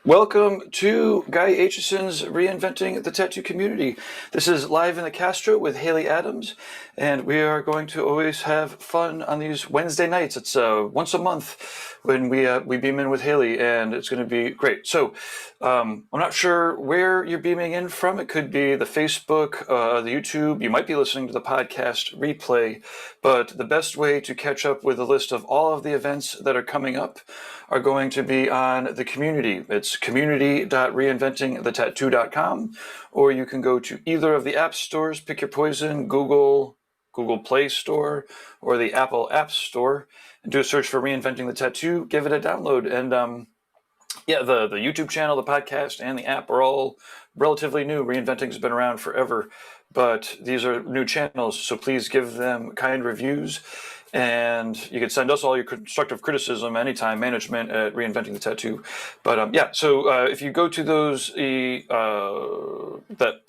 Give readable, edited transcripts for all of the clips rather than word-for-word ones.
Welcome to Guy Aitchison's Reinventing the Tattoo Community. This is live in the Castro with Haley Adams, and we are going to always have fun on these Wednesday nights. It's once a month when we beam in with Haley, and it's going to be great. So I'm not sure where you're beaming in from. It could be the Facebook, the YouTube. You might be listening to the podcast replay, but the best way to catch up with a list of all of the events that are coming up are going to be on the community. It's community.reinventingthetattoo.com, or you can go to either of the app stores, pick your poison, Google Play Store, or the Apple App Store, and do a search for Reinventing the Tattoo, give it a download. And the YouTube channel, the podcast, and the app are all relatively new. Reinventing's been around forever, but these are new channels, so please give them kind reviews. And you can send us all your constructive criticism anytime, management at Reinventing the Tattoo. But if you go to the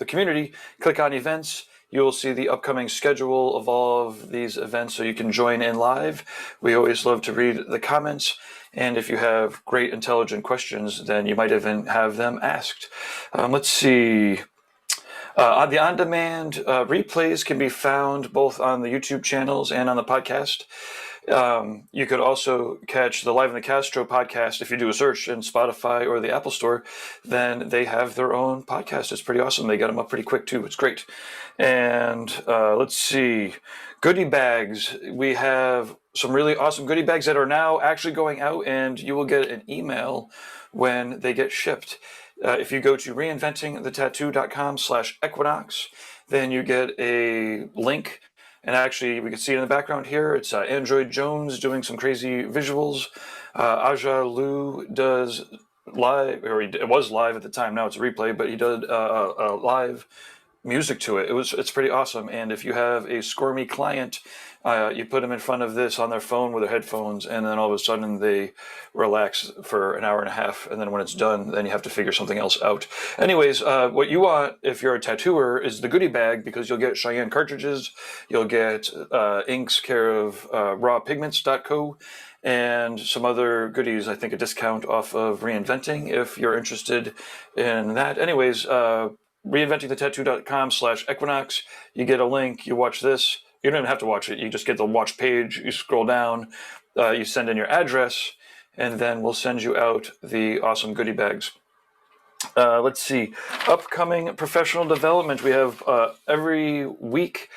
community, click on events, you'll see the upcoming schedule of all of these events so you can join in live. We always love to read the comments. And if you have great, intelligent questions, then you might even have them asked. Let's see. The on-demand replays can be found both on the YouTube channels and on the podcast. You could also catch the Live in the Castro podcast if you do a search in Spotify or the Apple Store. Then they have their own podcast. It's pretty awesome. They got them up pretty quick too. It's great. And let's see, goodie bags. We have some really awesome goodie bags that are now actually going out, and you will get an email when they get shipped. If you go to reinventingthetattoo.com/equinox, then you get a link. And actually, we can see it in the background here. It's Android Jones doing some crazy visuals. Aja Lu does live, or it was live at the time. Now it's a replay, but he did a live music to it. It's pretty awesome. And if you have a squirmy client, you put them in front of this on their phone with their headphones, and then all of a sudden they relax for an hour and a half, and then when it's done, then you have to figure something else out. Anyways, what you want if you're a tattooer is the goodie bag, because you'll get Cheyenne cartridges, you'll get inks care of rawpigments.co, and some other goodies. I think a discount off of Reinventing if you're interested in that. Anyways, reinventingthetattoo.com/equinox. You get a link, you watch this. You don't even have to watch it. You just get the watch page. You scroll down, you send in your address, and then we'll send you out the awesome goodie bags. Let's see. Upcoming professional development. We have every week,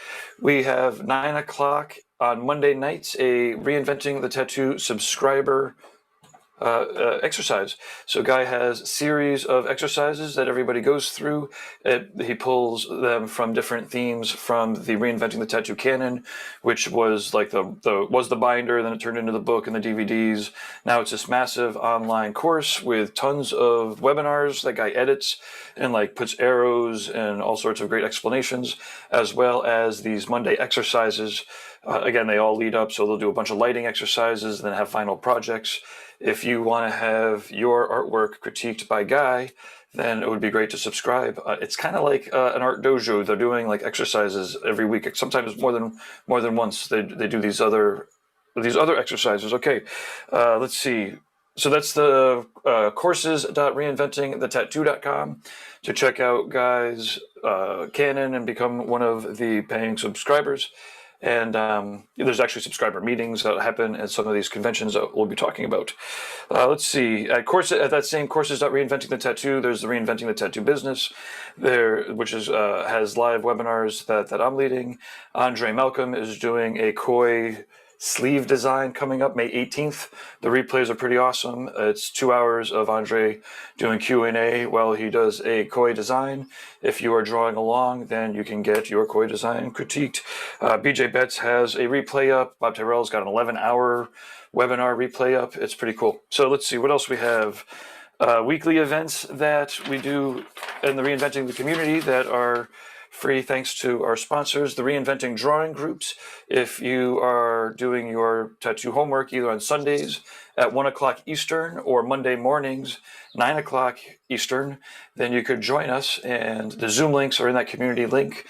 we have 9 o'clock on Monday nights, a Reinventing the Tattoo subscriber exercise. So Guy has a series of exercises that everybody goes through. He pulls them from different themes from the Reinventing the Tattoo canon, which was like the binder, then it turned into the book and the DVDs. Now it's this massive online course with tons of webinars that Guy edits and like puts arrows and all sorts of great explanations, as well as these Monday exercises. Again, they all lead up, so they'll do a bunch of lighting exercises, then have final projects. If you want to have your artwork critiqued by Guy, then it would be great to subscribe. It's kind of like an art dojo. They're doing like exercises every week, sometimes more than once. They do these other exercises. Okay, let's see. So that's the courses.reinventingthetattoo.com to check out Guy's canon and become one of the paying subscribers. And there's actually subscriber meetings that happen at some of these conventions that we'll be talking about. Let's see. At that same courses.reinventing the tattoo, there's the Reinventing the Tattoo business there, which is has live webinars that I'm leading. Andre Malcolm is doing a koi sleeve design coming up May 18th. The replays are pretty awesome. It's 2 hours of Andre doing Q&A while he does a koi design. If you are drawing along, then you can get your koi design critiqued. BJ Betts has a replay up. Bob Tyrrell's got an 11-hour webinar replay up. It's pretty cool. So let's see what else we have. Weekly events that we do in the Reinventing the Community that are free thanks to our sponsors, the Reinventing Drawing Groups. If you are doing your tattoo homework either on Sundays at 1 o'clock Eastern, or Monday mornings, 9 o'clock Eastern, then you could join us, and the Zoom links are in that community link.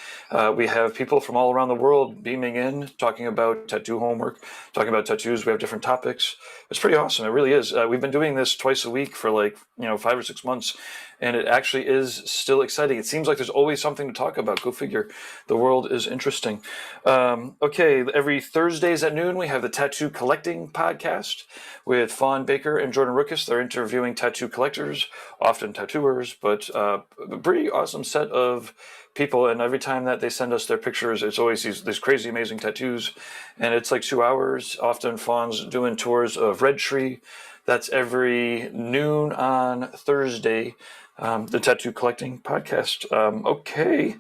We have people from all around the world beaming in, talking about tattoo homework, talking about tattoos. We have different topics. It's pretty awesome. It really is. We've been doing this twice a week for 5 or 6 months, and it actually is still exciting. It seems like there's always something to talk about. Go figure. The world is interesting. Okay, every Thursdays at noon, we have the Tattoo Collecting Podcast with Fawn Baker and Jordan Rookus. They're interviewing tattoo collectors, often tattooers, but a pretty awesome set of people. And every time that they send us their pictures, it's always these crazy, amazing tattoos. And it's like 2 hours. Often Fawn's doing tours of Red Tree. That's every noon on Thursday. The Tattoo Collecting Podcast. Okay.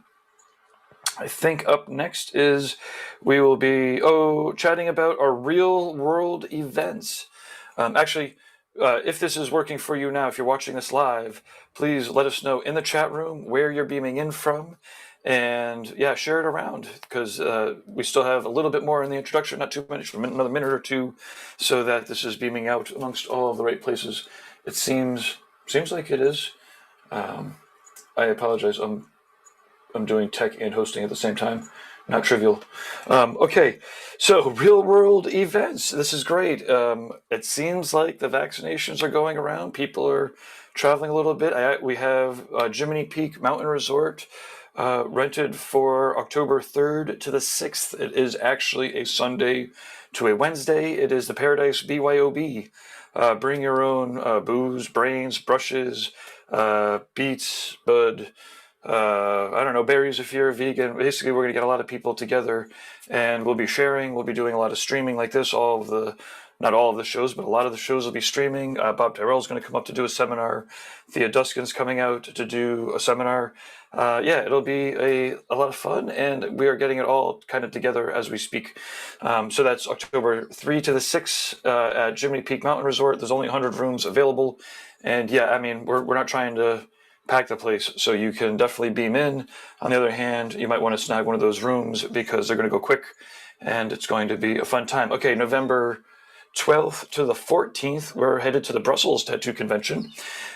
I think up next is we will be chatting about our real world events. Actually, if this is working for you now, if you're watching this live, please let us know in the chat room where you're beaming in from. And yeah, share it around, because we still have a little bit more in the introduction, not too much, another minute or two, so that this is beaming out amongst all of the right places. It seems like it is. I apologize. I'm doing tech and hosting at the same time. Not trivial. Okay, so real world events. This is great. It seems like the vaccinations are going around. People are traveling a little bit. We have Jiminy Peak Mountain Resort rented for October 3rd to the 6th. It is actually a Sunday to a Wednesday. It is the Paradise BYOB. Bring your own booze, brains, brushes, beets, bud, I don't know, berries if you're a vegan. Basically, we're going to get a lot of people together, and we'll be sharing. We'll be doing a lot of streaming like this. Not all of the shows, but a lot of the shows will be streaming. Bob Tyrrell's going to come up to do a seminar. Thea Duskin's coming out to do a seminar. Yeah, it'll be a lot of fun, and we are getting it all kind of together as we speak. So that's October 3 to the 6th at Jiminy Peak Mountain Resort. There's only 100 rooms available, and yeah, I mean, we're not trying to pack the place, so you can definitely beam in. On the other hand, you might want to snag one of those rooms because they're going to go quick, and it's going to be a fun time. Okay, November 12th to the 14th, we're headed to the Brussels Tattoo Convention.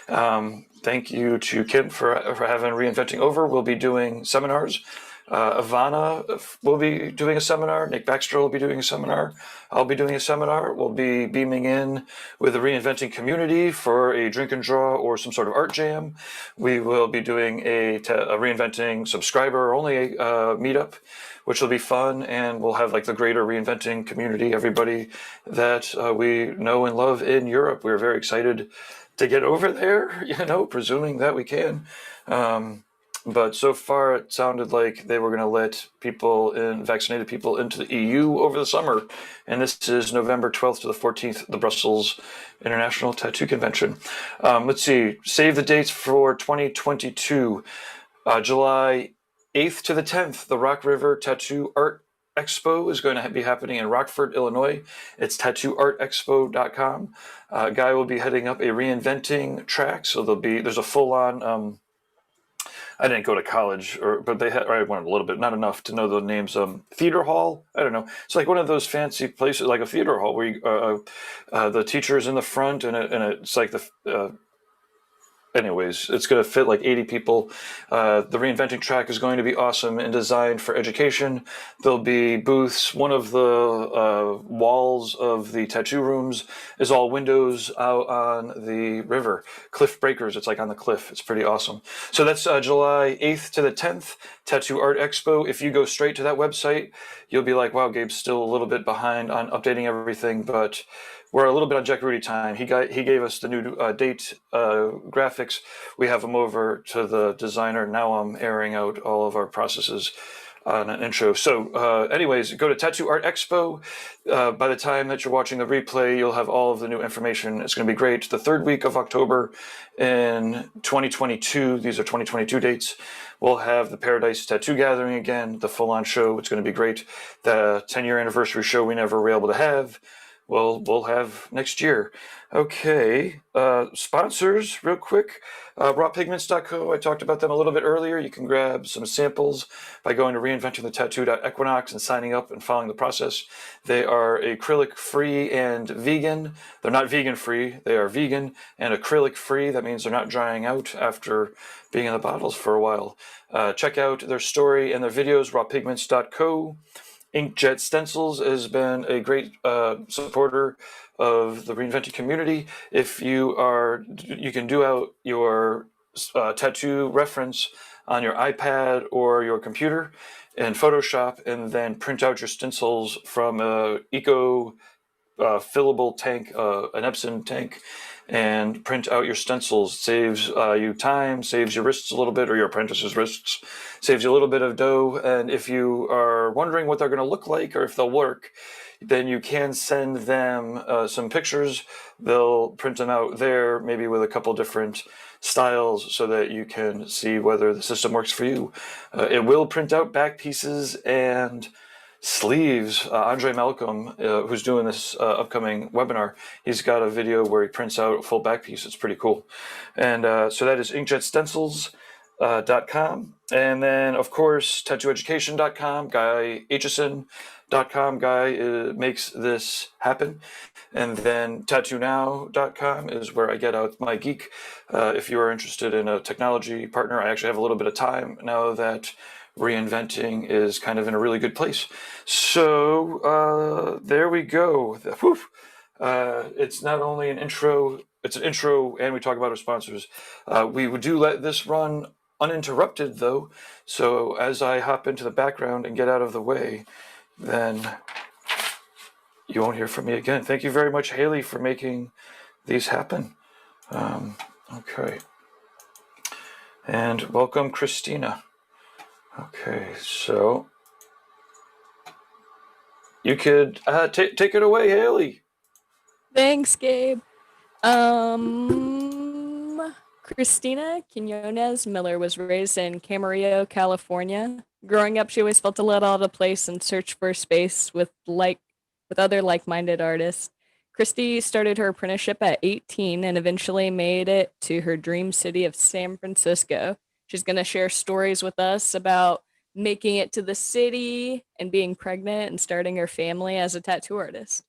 Thank you to Kim for having Reinventing Over. We'll be doing seminars. Ivana will be doing a seminar. Nick Baxter will be doing a seminar. I'll be doing a seminar. We'll be beaming in with the Reinventing community for a drink and draw or some sort of art jam. We will be doing a Reinventing subscriber only meetup, which will be fun, and we'll have like the greater Reinventing community, everybody that we know and love in Europe. We're very excited to get over there, presuming that we can. But so far, it sounded like they were going to let vaccinated people into the EU over the summer. And this is November 12th to the 14th, the Brussels International Tattoo Convention. Let's see, save the dates for 2022. July 8th to the 10th, the Rock River Tattoo Art Expo is going to be happening in Rockford, Illinois. It's tattooartexpo.com. Guy will be heading up a Reinventing track, so there's a full-on... I didn't go to college, but I went a little bit, not enough to know the names. Theater hall, I don't know. It's like one of those fancy places, like a theater hall, where the teacher's in the front, and it's like anyways, it's going to fit like 80 people. The Reinventing track is going to be awesome and designed for education. There'll be booths. One of the walls of the tattoo rooms is all windows out on the river. Cliff breakers, it's like on the cliff. It's pretty awesome. So that's July 8th to the 10th, Tattoo Art Expo. If you go straight to that website, you'll be like, wow, Gabe's still a little bit behind on updating everything, but we're a little bit on Jack Rudy time. He gave us the new date graphics. We have them over to the designer. Now I'm airing out all of our processes on an intro. So anyways, go to Tattoo Art Expo. By the time that you're watching the replay, you'll have all of the new information. It's going to be great. The third week of October in 2022, these are 2022 dates, we'll have the Paradise Tattoo Gathering again, the full-on show. It's going to be great. The 10-year anniversary show we never were able to have. we'll have next year. Okay, sponsors, real quick. Rawpigments.co. I talked about them a little bit earlier. You can grab some samples by going to reinventingthetattoo.equinox and signing up and following the process. They are acrylic free and vegan. They're not vegan free. They are vegan and acrylic free. That means they're not drying out after being in the bottles for a while. Check out their story and their videos, rawpigments.co. Inkjet Stencils has been a great supporter of the reinventing community. If you can do out your tattoo reference on your iPad or your computer in Photoshop, and then print out your stencils from a eco fillable tank, an Epson tank, and print out your stencils. Saves you time, saves your wrists a little bit, or your apprentice's wrists, saves you a little bit of dough. And if you are wondering what they're going to look like or if they'll work, then you can send them some pictures. They'll print them out there, maybe with a couple different styles, so that you can see whether the system works for you. It will print out back pieces and sleeves. Andre Malcolm, who's doing this upcoming webinar, he's got a video where he prints out a full back piece. It's pretty cool. And so that is inkjetstencils.com. And then, of course, tattooeducation.com. Guy Aitchison.com. Guy makes this happen. And then tattoonow.com is where I get out my geek. If you are interested in a technology partner, I actually have a little bit of time now that reinventing is kind of in a really good place. So there we go. Whew. It's not only an intro, it's an intro, and we talk about our sponsors. We do let this run uninterrupted, though. So as I hop into the background and get out of the way, then you won't hear from me again. Thank you very much, Haley, for making these happen. Okay. And welcome, Kristina. Okay, so you could take it away, Haley. Thanks, Gabe. Kristina Quiñones Miller was raised in Camarillo, California. Growing up, she always felt a little out of place and searched for a space with other like-minded artists. Christy started her apprenticeship at 18 and eventually made it to her dream city of San Francisco. She's going to share stories with us about making it to the city and being pregnant and starting her family as a tattoo artist.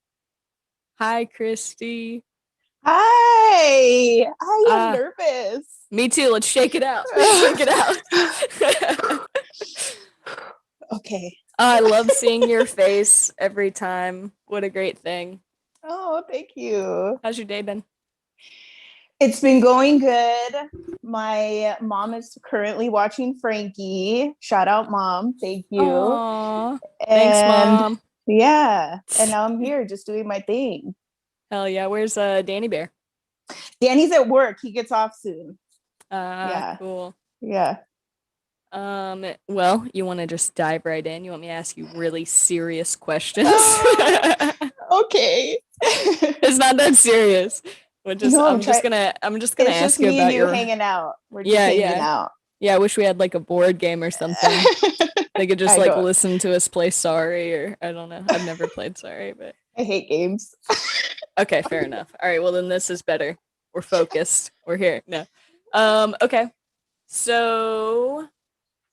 Hi, Christy. Hi. I am nervous. Me too. Let's shake it out. Shake it out. Okay. I love seeing your face every time. What a great thing. Oh, thank you. How's your day been? It's been going good. My mom is currently watching Frankie. Shout out, Mom. Thank you. Aww. Thanks, Mom. Yeah. And now I'm here just doing my thing. Hell yeah. Where's Danny Bear? Danny's at work. He gets off soon. Yeah. Cool. Yeah. Well, you want to just dive right in? You want me to ask you really serious questions? Okay. It's not that serious. I'm just gonna ask you about your hanging out. We're just hanging out. Yeah, I wish we had like a board game or something. They could just listen to us play Sorry, or I don't know. I've never played Sorry, but I hate games. Okay, fair enough. All right, well then this is better. We're focused. We're here. No. Okay. So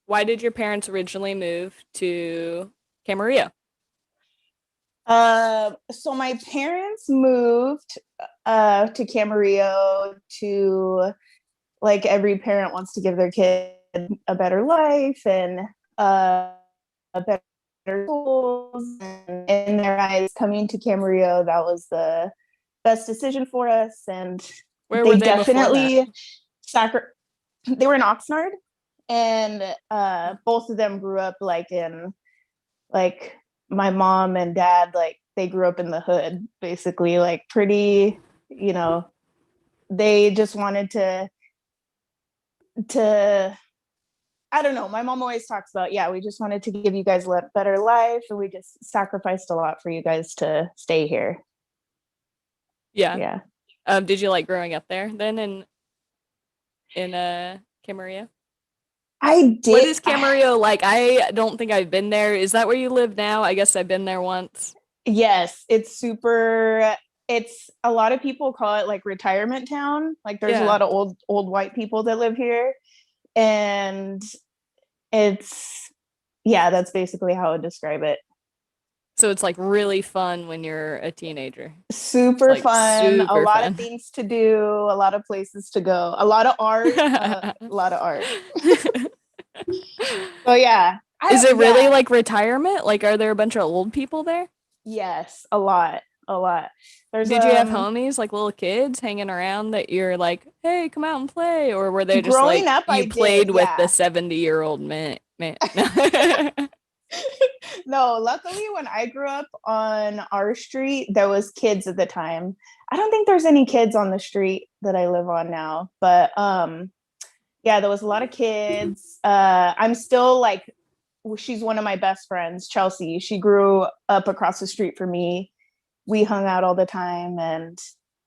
why did your parents originally move to Camarillo? So my parents moved to Camarillo to, like every parent wants to give their kid a better life and a better schools. And in their eyes, coming to Camarillo, that was the best decision for us. And where were they definitely they were in Oxnard, and both of them grew up in my mom and dad, they grew up in the hood, basically, pretty, they just wanted to I don't know. My mom always talks about, we just wanted to give you guys a better life, and we just sacrificed a lot for you guys to stay here. Yeah. Did you like growing up there then in Camarillo? I did. What is Camarillo like? I don't think I've been there. Is that where you live now? I guess I've been there once. Yes, it's a lot of people call it like retirement town. Like there's a Yeah. lot of old white people that live here. And it's yeah, that's basically how I would describe it. So it's like really fun when you're a teenager. It's Super like fun, a super lot of fun. things to do, a lot of places to go, a lot of art, a lot of art. So yeah, I Is don't it really yeah, like retirement? Like, are there a bunch of old people there? yes, a lot, a lot. There's Did you have homies, like little kids hanging around that you're like, hey, come out and play? Or were they just growing like, up I you did, played with the yeah. 70-year-old man? No, luckily when I grew up on our street, there was kids at the time. I don't think there's any kids on the street that I live on now, but yeah, there was a lot of kids. I'm still like she's one of my best friends, Chelsea. She grew up across the street from me. We hung out all the time and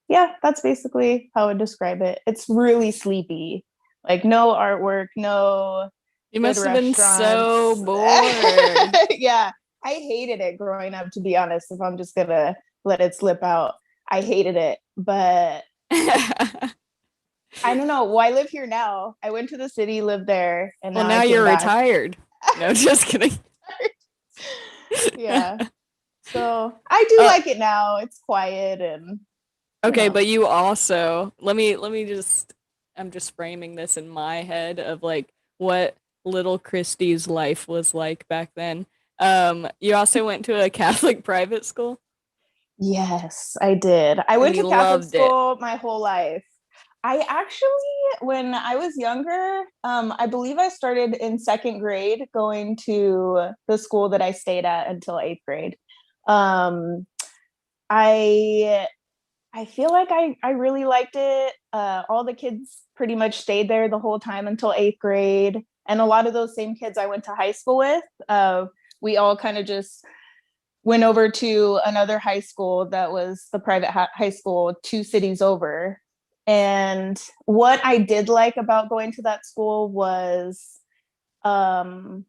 yeah, that's basically how I would describe it. It's really sleepy. Like no artwork, no You good must have been so restaurants. bored. Yeah, I hated it growing up, to be honest, if I'm just gonna let it slip out. I hated it, but I don't know. Well, I live here now. I went to the city, lived there, and Well, now I now came you're back. retired. No, just kidding. Yeah. So I do Uh, like it now. It's quiet and okay, but you also let me just I'm just framing this in my head of like what little Christie's life was like back then. You also went to a Catholic private school yes, I did. I and went you to Catholic loved it. school my whole life. I actually, when I was younger, I believe I started in second grade going to the school that I stayed at until eighth grade. Um, I I feel like I really liked it. All the kids pretty much stayed there the whole time until eighth grade, and a lot of those same kids I went to high school with. We all kind of just went over to another high school that was the private high school 2 cities over. And what I did like about going to that school was um,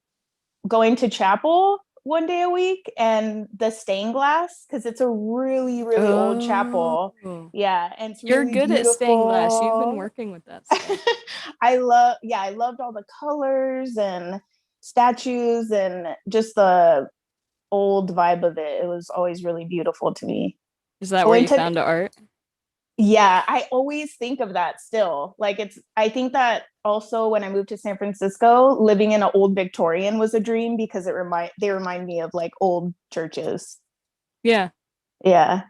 going to chapel 1 day a week and the stained glass because it's a really, really old Oh, chapel. Yeah, and it's you're really good at stained glass. You've been beautiful. working with that stuff. I loved all the colors and statues and just the old vibe of it. It was always really beautiful to me. Is that where Going you to found art? yeah, I always think of that still. Like I think that also when I moved to San Francisco, living in an old Victorian was a dream because they remind me of like old churches. Yeah. Yeah.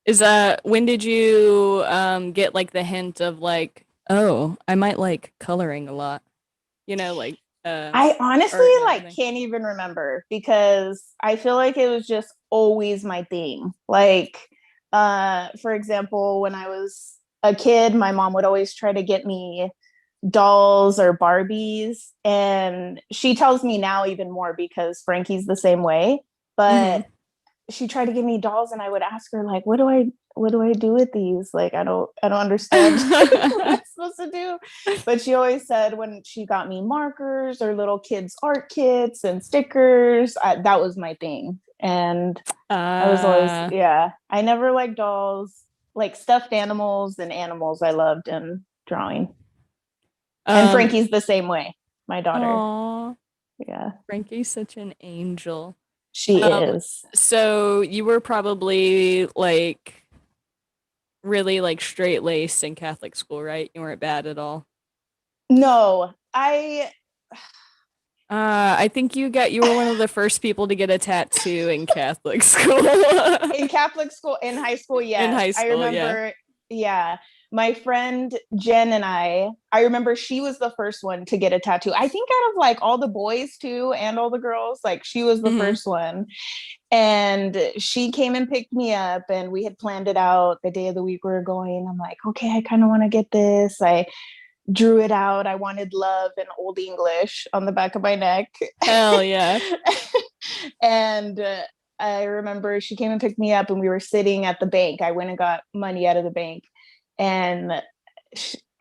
Is that when did you get like the hint of like, oh, I might like coloring a lot? You know, like I honestly art and like everything. can't even remember because I feel like it was just always my thing. Like for example, when I was a kid, my mom would always try to get me dolls or Barbies. And she tells me now even more because Frankie's the same way. Mm-hmm. But she tried to give me dolls and I would ask her, like, what do I do with these? Like, I don't understand what I'm supposed to do. But she always said when she got me markers or little kids art kits and stickers, that was my thing. And I was always, Uh, yeah, I never liked dolls, like stuffed animals I loved and drawing. And um, Frankie's the same way, my daughter. aw, Yeah, Frankie's such an angel. she Um, is. so you were probably like really like straight laced in Catholic school, right? You weren't bad at all. No, I I think you were one of the first people to get a tattoo in Catholic school. in Catholic school, in high school, In yes. high I school, yeah. remember, yeah. My friend Jen and I remember she was the first one to get a tattoo. I think out of like all the boys too and all the girls, like she was the Hmm. first one. And she came and picked me up and we had planned it out the day of the week we were going. I'm like, okay, I kind of want to get this. I drew it out. I wanted love in Old English on the back of my neck. Hell yeah. And I remember she came and picked me up and we were sitting at the bank. I went and got money out of the bank. And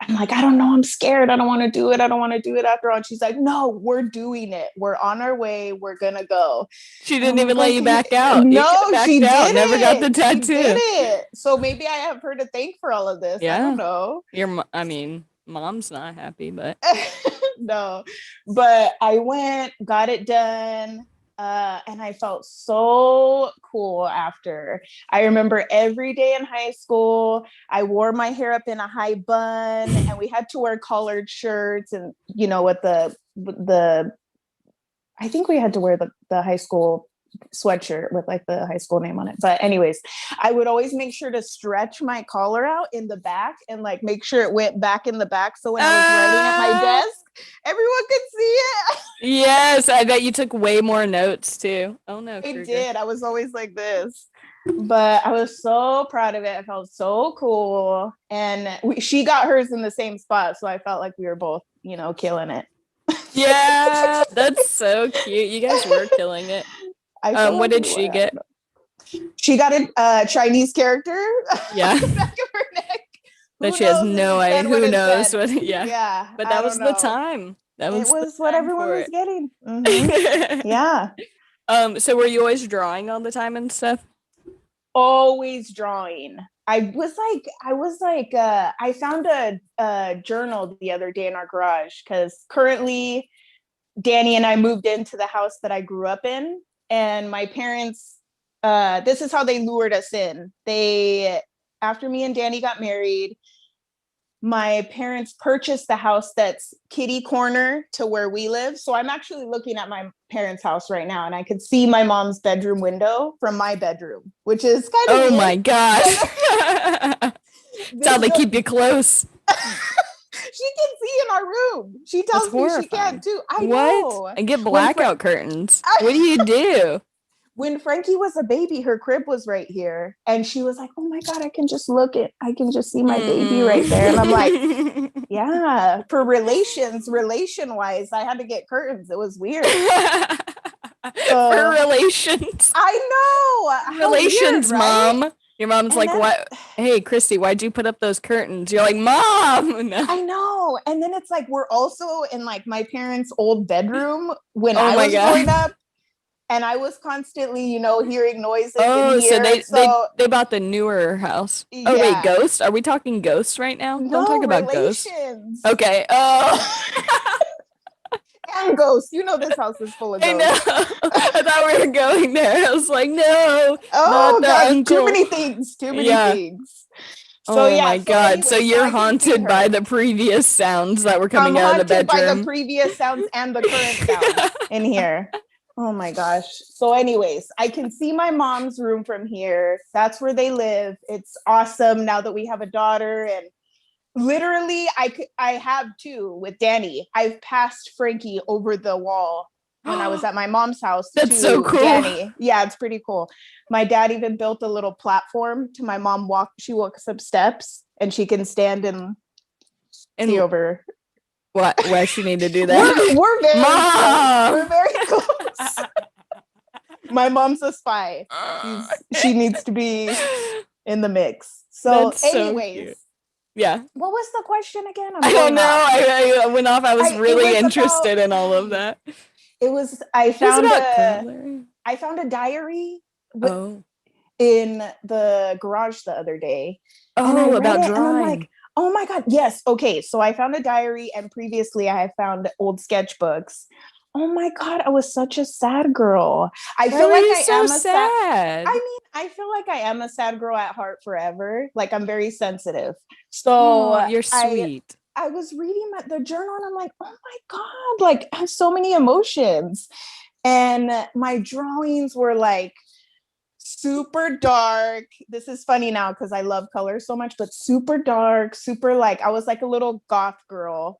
I'm like, I don't know, I'm scared. I don't want to do it. I don't want to do it after all. And she's like, no, we're doing it. We're on our way. We're gonna go. She didn't even let you back out. No, she did. Never got the tattoo. She did it. So maybe I have her to thank for all of this. Yeah. I don't know. I mean, mom's not happy, but no. But I went, got it done. And I felt so cool after. I remember every day in high school, I wore my hair up in a high bun, and we had to wear collared shirts, and you know, with the I think we had to wear the high school sweatshirt with like the high school name on it. But anyways, I would always make sure to stretch my collar out in the back and like make sure it went back in the back, so when I was writing at my desk, everyone could see it. Yes, I bet you took way more notes too. Oh no, I did. I was always like this. But I was so proud of it. I felt so cool. And she got hers in the same spot, so I felt like we were both, you know, killing it. Yeah, that's so cute. You guys were killing it. What did she get? She got a Chinese character. Yeah. On the back of her neck. That she has no idea. Who knows what? Yeah. Yeah. But that was the time. That was what everyone was getting. Mm-hmm. Yeah. So were you always drawing all the time and stuff? Always drawing. I found a journal the other day in our garage, because currently Danny and I moved into the house that I grew up in, and my parents, this is how they lured us in. After me and Danny got married, my parents purchased the house that's kitty corner to where we live. So I'm actually looking at my parents' house right now, and I could see my mom's bedroom window from my bedroom, which is kind of weird. My gosh. That's how they keep you close. She can see in our room. She tells me she can't too. I know. And get blackout curtains. What do you do? When Frankie was a baby, her crib was right here, and she was like, oh my God, I can just see my baby right there. And I'm like, yeah, for relation wise, I had to get curtains. It was weird. For relations. I know. Relations, weird, right? Mom. Your mom's like, what? Hey, Christy, why'd you put up those curtains? You're like, Mom. No. I know. And then it's like, we're also in like my parents' old bedroom when I was growing up. And I was constantly, you know, hearing noises. Oh, in here. So they bought the newer house. Yeah. Oh, wait, Ghost? Are we talking Ghosts right now? No, don't talk about Ghosts. Okay. Oh. And Ghosts. You know this house is full of ghosts. I know. I thought we were going there. I was like, no. Oh, God. Too many things. Too many things. So, oh my God. Anyway, so you're haunted by the previous sounds that were coming out of the bedroom. By the previous sounds and the current sounds in here. Oh my gosh. So anyways, I can see my mom's room from here. That's where they live. It's awesome now that we have a daughter, and literally I have too with Danny. I've passed Frankie over the wall when I was at my mom's house. That's so cool. Danny. Yeah, it's pretty cool. My dad even built a little platform to my mom she walks up steps and she can stand and see over. Why she need to do that? We're very close. My mom's a spy. She needs to be in the mix. So anyways. Yeah. What was the question again? I don't know. I went off. I was really interested in all of that. It was, I found a diary in the garage the other day. Oh, about drawing. Like, oh my God. Yes. Okay. So I found a diary, and previously I had found old sketchbooks. Oh my God. I was such a sad girl. I feel like I am sad. I mean, I feel like I am a sad girl at heart forever. Like, I'm very sensitive. So you're sweet. I was reading the journal, and I'm like, oh my God, like I have so many emotions. And my drawings were like super dark. This is funny now because I love color so much, but super dark, super like, I was like a little goth girl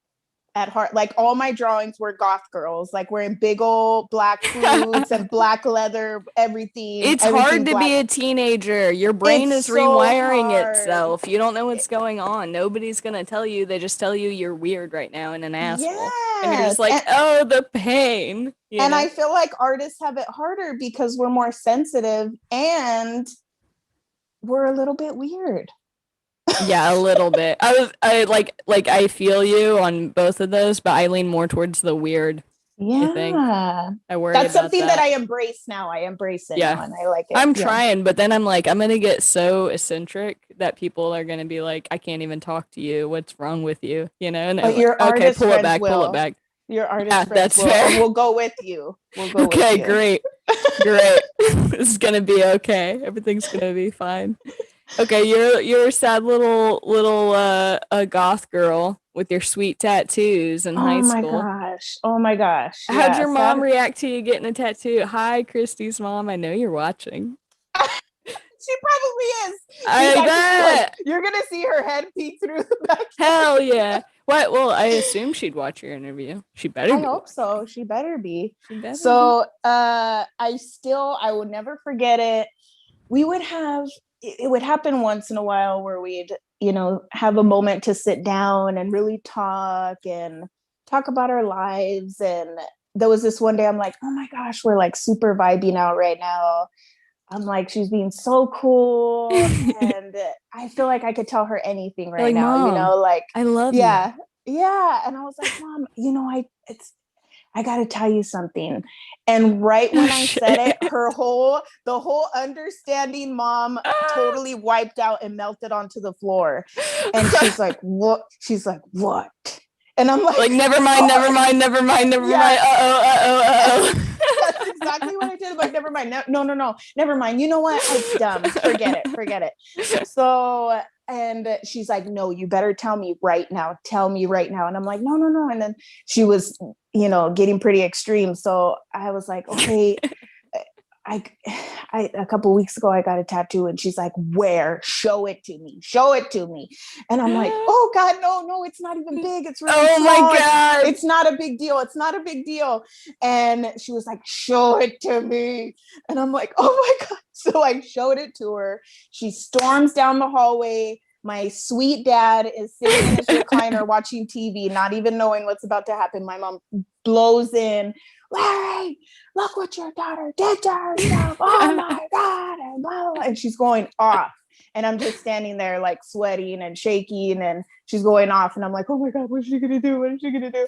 at heart. Like, all my drawings were goth girls, like wearing big old black boots and black leather, everything. It's hard to be a teenager. Your brain is rewiring itself. You don't know what's going on. Nobody's going to tell you. They just tell you you're weird right now and an asshole. Yes. And you're just like, oh, the pain. And I feel like artists have it harder because we're more sensitive and we're a little bit weird. Yeah, a little bit. I feel you on both of those, but I lean more towards the weird. I think Yeah. I worry That's about something that that. I embrace now. I embrace it Yeah. now and I like it. I'm Yeah. trying, but then I'm like, I'm gonna get so eccentric that people are gonna be like, I can't even talk to you. What's wrong with you? You know? And I'm But like, your okay, artist pull it friends back, pull it will. back. Your artist Yeah, friends that's will, and fair. we'll go with you. We'll go with Okay, you. great. Great. This is gonna be okay. Everything's gonna be fine. Okay, you're a sad little a goth girl with your sweet tattoos in high Oh my school. gosh. Oh my gosh. How'd Yeah. your mom react to you getting a tattoo? Hi, Christy's mom. I know you're watching. She probably is. I bet. You're gonna see her head peek through the back. Hell yeah. What? Well, I assume she'd watch your interview. She better I be hope so. watching. She better be. She better So I will never forget it. We would have it would happen once in a while where we'd, have a moment to sit down and really talk about our lives. And there was this one day I'm like, oh my gosh, we're like super vibing out right now. I'm like, she's being so cool. And I feel like I could tell her anything right like, now, Mom, like, I love you. yeah, yeah. And I was like, Mom, I got to tell you something. And right when I said it, the whole understanding mom totally wiped out and melted onto the floor. And she's like, what? She's like, what? And I'm like, never mind, never mind, never mind, never mind. Uh-oh. That's exactly what I did. Like, never mind. No. Never mind. You know what? It's dumb. Forget it. So, and she's like, no, you better tell me right now. Tell me right now. And I'm like, no. And then she was, getting pretty extreme. So I was like, okay. I a couple weeks ago I got a tattoo and she's like, where? Show it to me. And I'm like, oh God, no, it's not even big. It's really small. My God. It's not a big deal. And she was like, show it to me. And I'm like, oh my God. So I showed it to her. She storms down the hallway. My sweet dad is sitting in his recliner watching TV, not even knowing what's about to happen. My mom blows in, Larry, look what your daughter did to herself. Oh my God. And, blah, blah, and she's going off. And I'm just standing there like sweating and shaking and she's going off. And I'm like, oh my God, what's she going to do?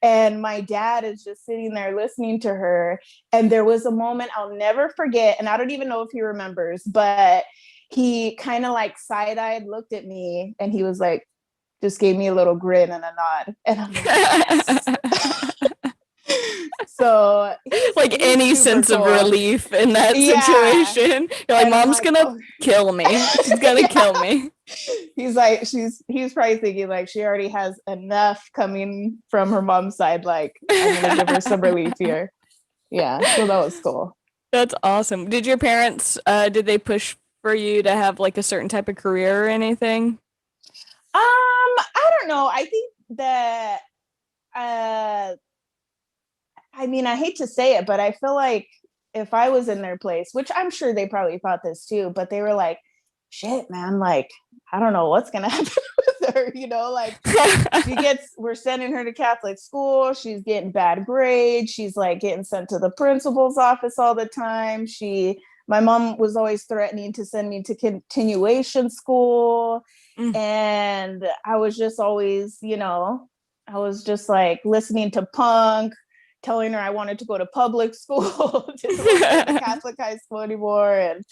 And my dad is just sitting there listening to her. And there was a moment I'll never forget. And I don't even know if he remembers, but he kind of like side-eyed looked at me and he was like, just gave me a little grin and a nod. And I'm like, yes. So like any sense of relief in that situation. You're like, Mom's gonna kill me. She's gonna kill me. He's like, he's probably thinking like she already has enough coming from her mom's side. Like, I'm gonna give her some relief here. Yeah, so that was cool. That's awesome. Did your parents did they push for you to have like a certain type of career or anything? I don't know. I think that I mean, I hate to say it, but I feel like if I was in their place, which I'm sure they probably thought this too, but they were like, shit, man, like, I don't know what's going to happen with her, like we're sending her to Catholic school. She's getting bad grades. She's like getting sent to the principal's office all the time. My mom was always threatening to send me to continuation school. And I was just always, I was just like listening to punk, telling her I wanted to go to public school, didn't want to go to Catholic high school anymore. And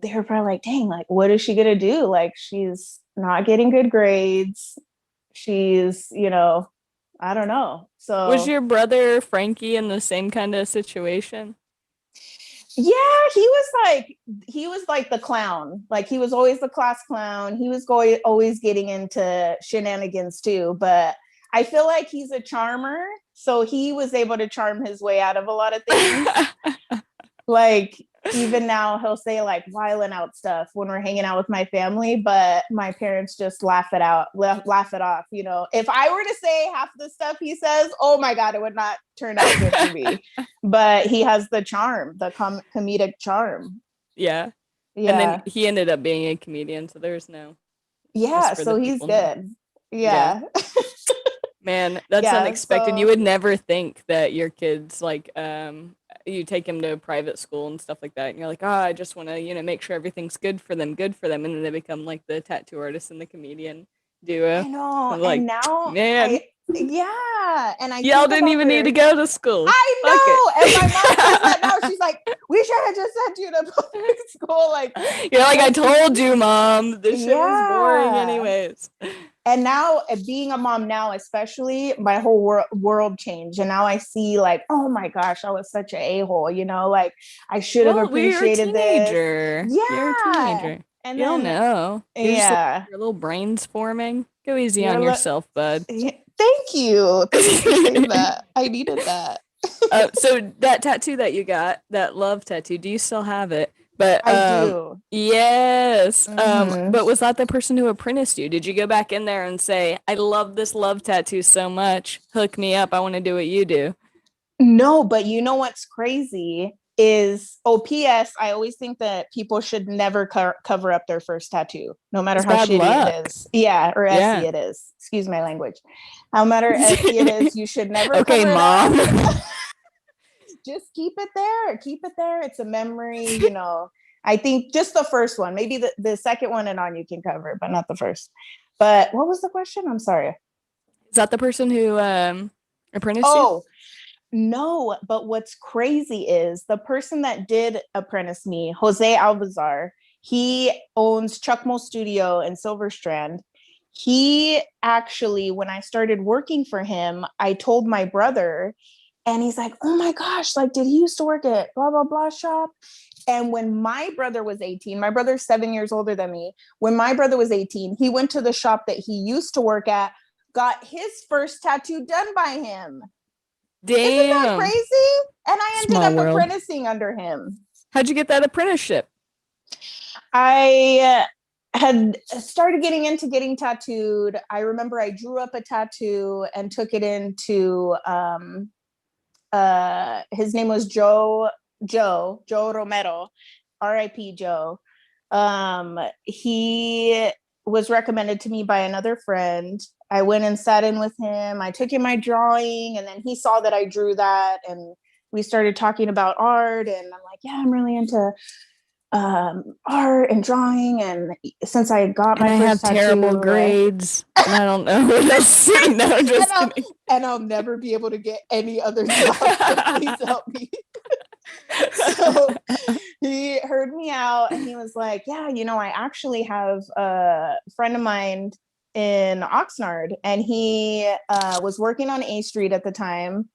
they were probably like, dang, like, what is she going to do? Like, she's not getting good grades. She's, I don't know. So was your brother Frankie in the same kind of situation? Yeah, he was like the clown. Like, he was always the class clown. He was always getting into shenanigans too. But I feel like he's a charmer. So he was able to charm his way out of a lot of things. Like, even now he'll say like violent out stuff when we're hanging out with my family, but my parents just laugh it off. If I were to say half the stuff he says, oh my God, it would not turn out good for me. But he has the charm, the comedic charm. Yeah. And then he ended up being a comedian, so there's no. Yeah, so he's good. Yeah. Man, that's unexpected. You would never think that your kids like you take him to a private school and stuff like that, and you're like, oh, I just want to, make sure everything's good for them, and then they become like the tattoo artist and the comedian duo. I know. I'm like, And now man, yeah. And I y'all think didn't about even need to go to school. I Fuck know. it. And my mom says that now. She's like, we should have just sent you to public school. Like, you're like, I told you, Mom, this shit was boring Yeah. anyways. And now, being a mom now, especially, my whole world changed. And now I see, like, oh my gosh, I was such an a-hole, like, I should have appreciated this. You're a teenager. And you don't know. You're just like, your little brain's forming. Go easy on yourself, bud. Thank you. Thank you for saying that. I needed that. So that tattoo that you got, that love tattoo, do you still have it? But I do. Yes. But was that the person who apprenticed you? Did you go back in there and say, I love this love tattoo so much. Hook me up. I want to do what you do. No, but you know what's crazy is, P.S. I always think that people should never cover up their first tattoo, no matter how shitty it is. Yeah, or essy it is. Excuse my language. No matter essy it is, you should never okay, cover Mom. it up. Just keep it there. Keep it there. It's a memory, I think just the first one, maybe the second one and on you can cover, but not the first. But what was the question? I'm sorry. Is that the person who apprenticed you? No, but what's crazy is the person that did apprentice me, Jose Alvazar, he owns Chuckmo Studio in Silver Strand. He actually, when I started working for him, I told my brother, and he's like, oh my gosh, like, did he used to work at blah, blah, blah shop? And when my brother was 18, my brother's 7 years older than me. When my brother was 18, he went to the shop that he used to work at, got his first tattoo done by him. Damn. Isn't that crazy? And I ended up world. apprenticing under him. How'd you get that apprenticeship? I had started getting tattooed. I remember I drew up a tattoo and took it into, his name was Joe Romero, R.I.P. Joe. He was recommended to me by another friend. I went and sat in with him. I took him my drawing, and then he saw that I drew that, and we started talking about art. And I'm like, yeah, I'm really into art and drawing. And since I got my first tattoo, terrible grades, and I don't know what to say. No, just kidding. And I'll never be able to get any other job. So please help me. So he heard me out, and he was like, yeah, I actually have a friend of mine in Oxnard, and he was working on A Street at the time,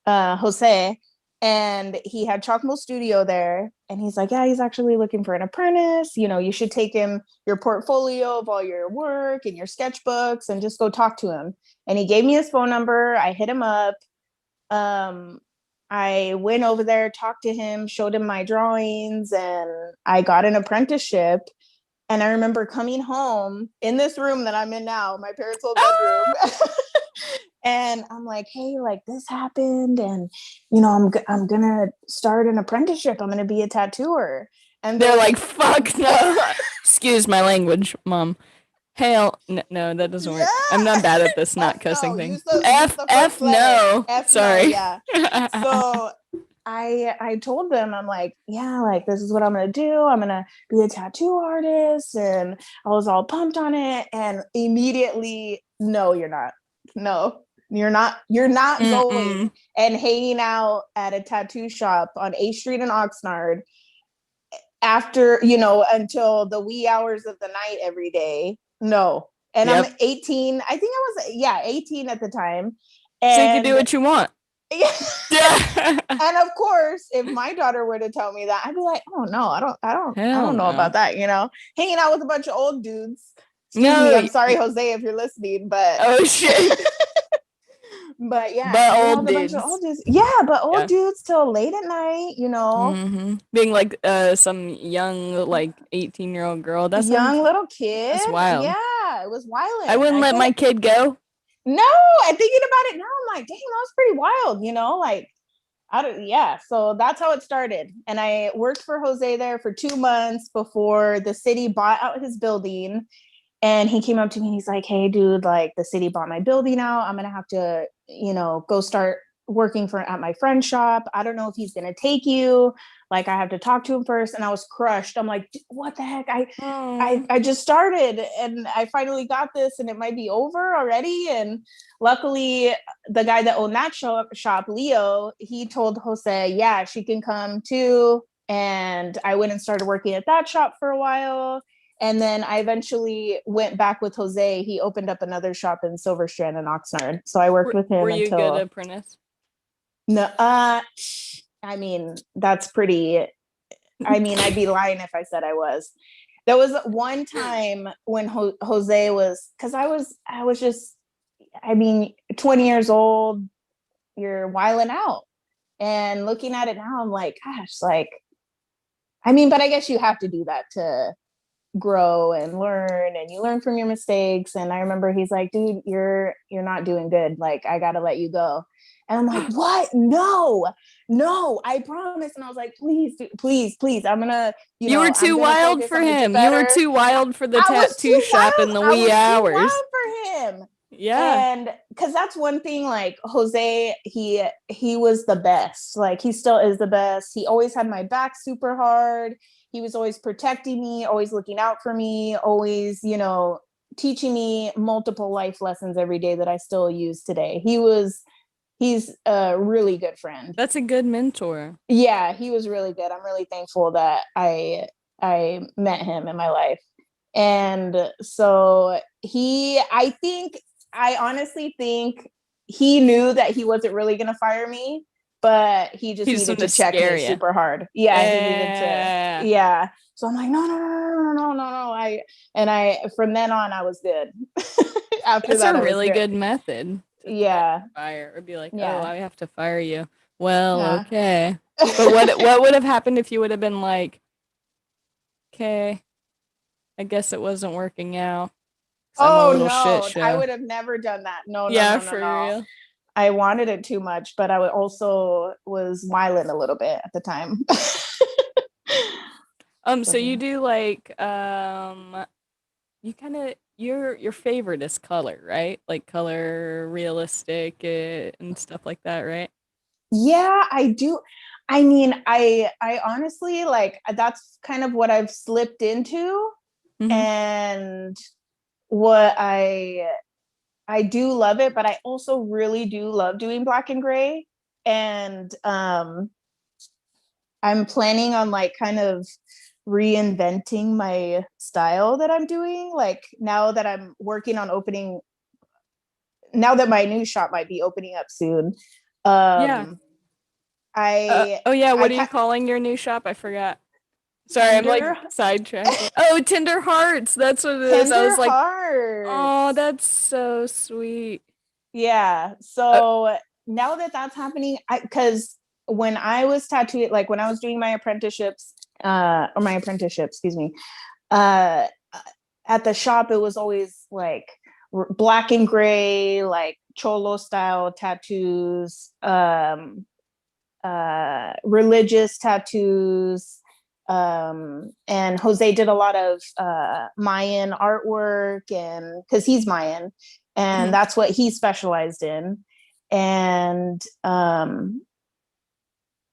Jose, and he had Chocmo Studio there, and he's like, yeah, he's actually looking for an apprentice. You should take him your portfolio of all your work and your sketchbooks and just go talk to him. And he gave me his phone number. I hit him up. I went over there, talked to him, showed him my drawings, and I got an apprenticeship. And I remember coming home in this room that I'm in now, my parents' old bedroom. And I'm like, hey, like, this happened. And, I'm going to start an apprenticeship. I'm going to be a tattooer. And they're like, fuck no. Excuse my language, Mom. Hell, no, that doesn't work. I'm not bad at this not cussing thing. F no. Sorry. No, yeah. So I told them, I'm like, yeah, like, this is what I'm going to do. I'm going to be a tattoo artist. And I was all pumped on it. And immediately, no, you're not. No, you're not going and hanging out at a tattoo shop on A Street in Oxnard after, until the wee hours of the night every day. No. And I'm 18. I think I was, 18 at the time. And so you can do what you want. Yeah. And of course, if my daughter were to tell me that, I'd be like, oh no, I don't know about that, hanging out with a bunch of old dudes. Excuse me, I'm sorry, Jose, if you're listening, but oh shit. But yeah, but old dudes. Yeah, but old dudes till late at night, being like some young, like 18-year-old girl. That's young little kid. That's wild. Yeah, it was wild. I wouldn't let my kid go. No, and thinking about it now, I'm like, dang, that was pretty wild, like, so that's how it started. And I worked for Jose there for 2 months before the city bought out his building. And he came up to me and he's like, hey, dude, like, the city bought my building out. I'm going to have to, go start working at my friend's shop. I don't know if he's going to take you. Like, I have to talk to him first. And I was crushed. I'm like, what the heck? I just started and I finally got this and it might be over already. And luckily the guy that owned that shop, Leo, he told Jose, yeah, she can come too. And I went and started working at that shop for a while. And then I eventually went back with Jose. He opened up another shop in Silver Strand and Oxnard. So I worked with him. Were you a good apprentice? No, I mean, that's pretty, I mean, I'd be lying if I said I was. There was one time when Jose was, because I was just, I mean, 20 years old, you're wilding out. And looking at it now, I'm like, gosh, like, I mean, but I guess you have to do that to grow and learn, and you learn from your mistakes. And I remember he's like, dude, you're not doing good. Like, I gotta let you go. And I'm like, what? No, I promise. And I was like, please, I'm gonna, you were too wild for him. You were too wild for the tattoo shop in the wee hours. I was too wild for him. Yeah. And because that's one thing, like Jose, he was the best. Like, he still is the best. He always had my back super hard. He was always protecting me, always looking out for me, always, you know, teaching me multiple life lessons every day that I still use today. He's a really good friend. That's a good mentor. Yeah, he was really good. I'm really thankful that I met him in my life. And so I honestly think he knew that he wasn't really going to fire me, but he just needed to check me super hard. Yeah, he needed to. Yeah. So I'm like, no. From then on, I was good. That's a really good method. Yeah. Fire or be like, oh, I have to fire you. Well, okay. But what would have happened if you would have been like, okay, I guess it wasn't working out. Oh no, I would have never done that. No. Real. I wanted it too much, but I also was wilding a little bit at the time. So you do like you kind of your favorite is color, right? Like color, realistic, and stuff like that, right? Yeah, I do. I mean, I honestly, like, that's kind of what I've slipped into. Mm-hmm. And what I do love it, but I also really do love doing black and gray. And I'm planning on like kind of reinventing my style that I'm doing. Like, now that I'm working on now that my new shop might be opening up soon. What are you calling your new shop? I forgot. Sorry, I'm like sidetracked. Oh, Tender Hearts. That's what it is. I was like, oh, that's so sweet. Yeah. So now that that's happening, because when I was tattooing, like when I was doing my apprenticeships, excuse me, at the shop, it was always like black and gray, like cholo style tattoos, religious tattoos. And Jose did a lot of Mayan artwork, and because he's Mayan, and that's what he specialized in. And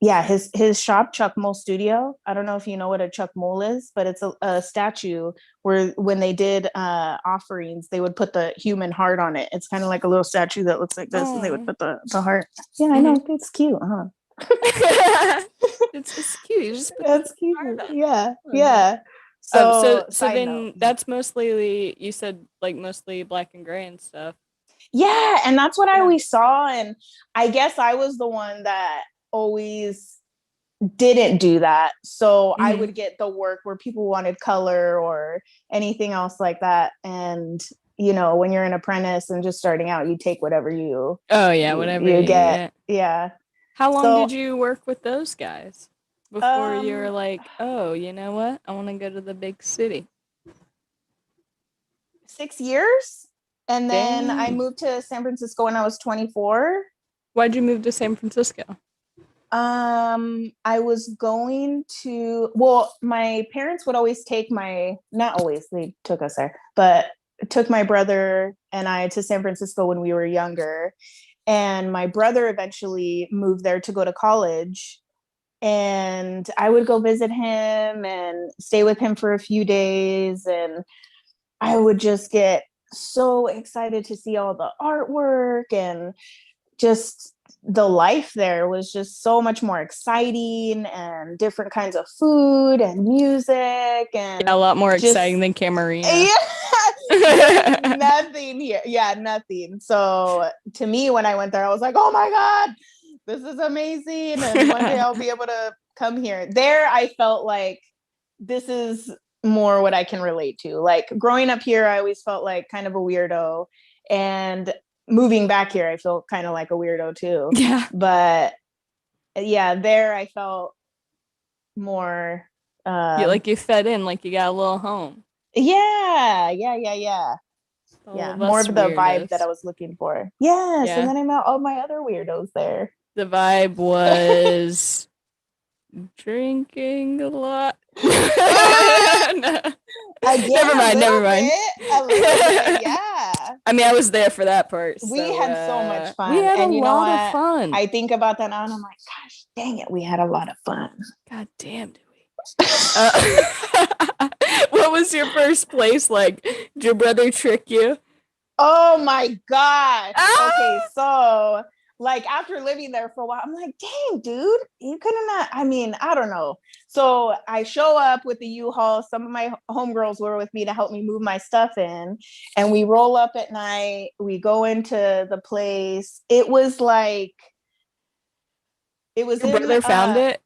his shop, Chuck Mole Studio. I don't know if you know what a Chuck Mole is, but it's a statue where when they did offerings, they would put the human heart on it. It's kind of like a little statue that looks like this, and they would put the heart. Yeah, I know, it's cute, huh? It's cute. That's cute. Yeah. So then that's mostly, you said, like mostly black and gray and stuff. Yeah, and that's what I always saw, and I guess I was the one that always didn't do that. So I would get the work where people wanted color or anything else like that. And you know, when you're an apprentice and just starting out, you take whatever you whatever you get. Yeah. How long did you work with those guys before you were like, oh, you know what? I want to go to the big city. 6 years. And then I moved to San Francisco when I was 24. Why'd you move to San Francisco? I was going to, my parents would always take not always, they took us there, but took my brother and I to San Francisco when we were younger. And my brother eventually moved there to go to college. And I would go visit him and stay with him for a few days. And I would just get so excited to see all the artwork, and just the life there was just so much more exciting, and different kinds of food and music, and Yeah, a lot more just, exciting than Camarillo. Yeah, there's nothing here. Yeah, nothing. So to me, when I went there, I was like, oh my God, this is amazing. And one day I'll be able to come here. There, I felt like this is more what I can relate to. Like growing up here, I always felt like kind of a weirdo. And moving back here, I feel kind of like a weirdo too. Yeah. But yeah, there I felt more like you fed in, like you got a little home. Yeah. More of the vibe that I was looking for. Yes. Yeah. And then I met all my other weirdos there. The vibe was drinking a lot. Never mind. A little bit, yeah. I mean, I was there for that part. We had so much fun. We had a lot of fun. I think about that now and I'm like, gosh, dang it, we had a lot of fun. God damn, did we? What was your first place like? Did your brother trick you? Oh my gosh. Okay, so like after living there for a while, I'm like, dang, dude, you couldn't have, I mean, I don't know. So I show up with the U-Haul. Some of my homegirls were with me to help me move my stuff in. And we roll up at night. We go into the place. It was like, it was Your brother found it?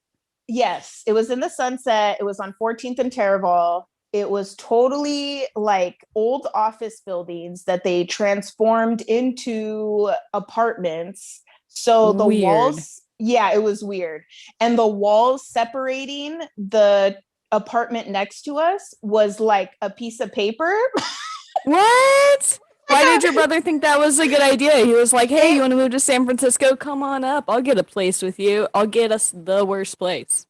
Yes, it was in the Sunset. It was on 14th and Taraval. It was totally like old office buildings that they transformed into apartments. So the walls, yeah, it was weird. And the walls separating the apartment next to us was like a piece of paper. What? Why did your brother think that was a good idea? He was like, hey, you want to move to San Francisco? Come on up. I'll get a place with you. I'll get us the worst place.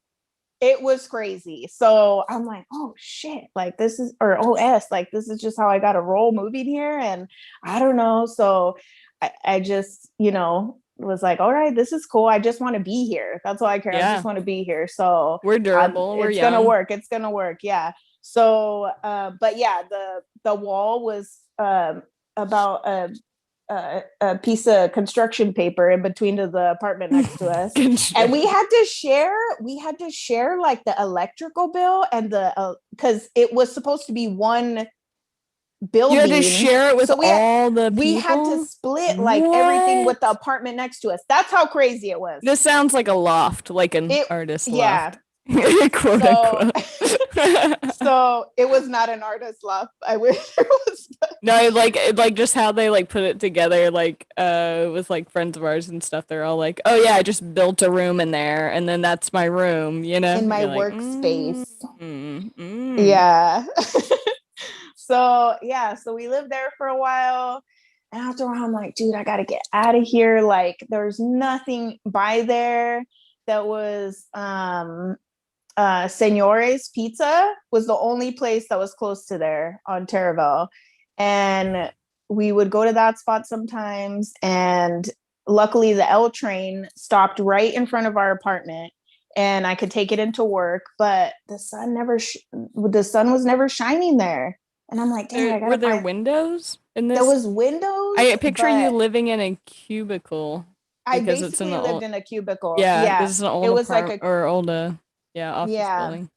It was crazy. So I'm like, oh shit, like this is, or OS, like this is just how I got to roll moving here. And I don't know. So I just, was like, all right, this is cool. I just want to be here. That's all I care. Yeah. I just want to be here. So we're durable. It's going to work. It's going to work. Yeah. So, but yeah, the wall was about a piece of construction paper in between to the apartment next to us. And we had to share like the electrical bill and the because it was supposed to be one building. You had to share it with all the people? We had to split like everything with the apartment next to us. That's how crazy it was. This sounds like a loft, like an artist loft. Yeah. Quote unquote. So it was not an artist loft. I wish it was. No, like just how they like put it together, like with like friends of ours and stuff. They're all like, oh yeah, I just built a room in there, and then that's my room, in my workspace. Yeah. So we lived there for a while, and after a while I'm like, dude, I gotta get out of here. Like there's nothing by there. That was Señores Pizza was the only place that was close to there on Taraval. And we would go to that spot sometimes. And luckily the L train stopped right in front of our apartment and I could take it into work, but the sun was never shining there. And I'm like, dang, were there windows in this? There was windows. I picture you living in a cubicle. I basically lived in a cubicle. Yeah. This is an old it was like office building.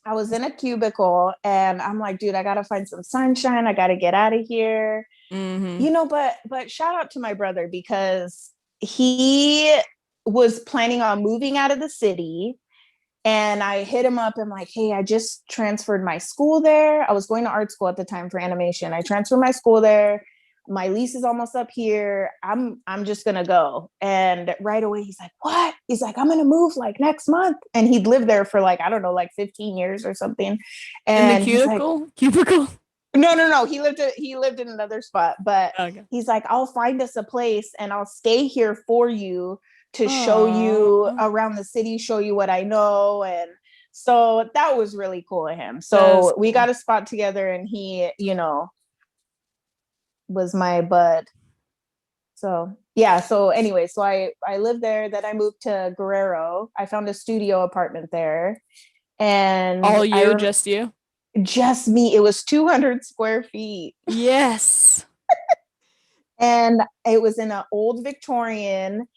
I was in a cubicle and I'm like, dude, I gotta find some sunshine. I gotta get out of here. Mm-hmm. But shout out to my brother because he was planning on moving out of the city. And I hit him up and like, hey, I just transferred my school there. I was going to art school at the time for animation. I transferred my school there. My lease is almost up here. I'm just gonna go. And right away he's like, what? He's like, I'm gonna move like next month. And he'd lived there for like, I don't know, like 15 years or something. And in the cubicle? No. He lived in another spot, but He's like, I'll find us a place and I'll stay here for you to show you around the city, show you what I know. And so that was really cool of him. So we got a spot together and he, was my bud. So yeah. So anyway, so I lived there. Then I moved to Guerrero. I found a studio apartment there, and All you, just you? just me. It was 200 square feet, Yes. and it was in an old Victorian,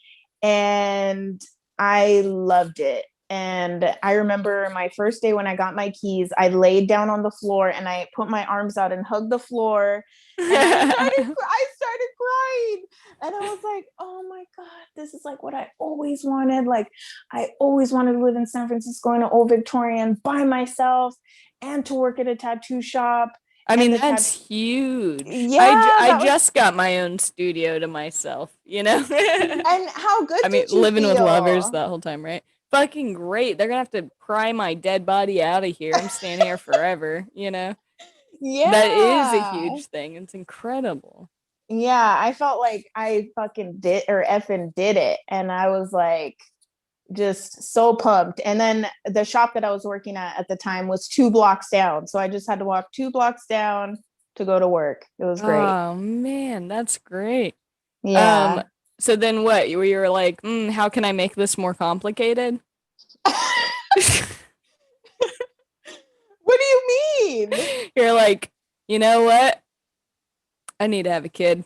and I loved it. And I remember my first day when I got my keys, I laid down on the floor and I put my arms out and hugged the floor. And I started crying. And I was like, oh my God, this is like what I always wanted. Like, I always wanted to live in San Francisco in an old Victorian by myself and to work at a tattoo shop. I And mean, the that's huge. yeah, I that was, just got my own studio to myself, you know? and how good I mean, did you living with lovers feel? that whole time, right? Fucking great. They're gonna have to pry my dead body out of here. I'm staying here forever, you know? That is a Yeah. huge thing. It's incredible. Yeah, I felt like I fucking did or effing did it. And I was like just so pumped. And then the shop that I was working at the time was 2 blocks down. So I just had to walk 2 blocks down to go to work. It was great. Oh man, that's great. Um, Yeah. so then what? You were like, how can I make this more complicated? What do you mean? You're like, you know what? I need to have a kid.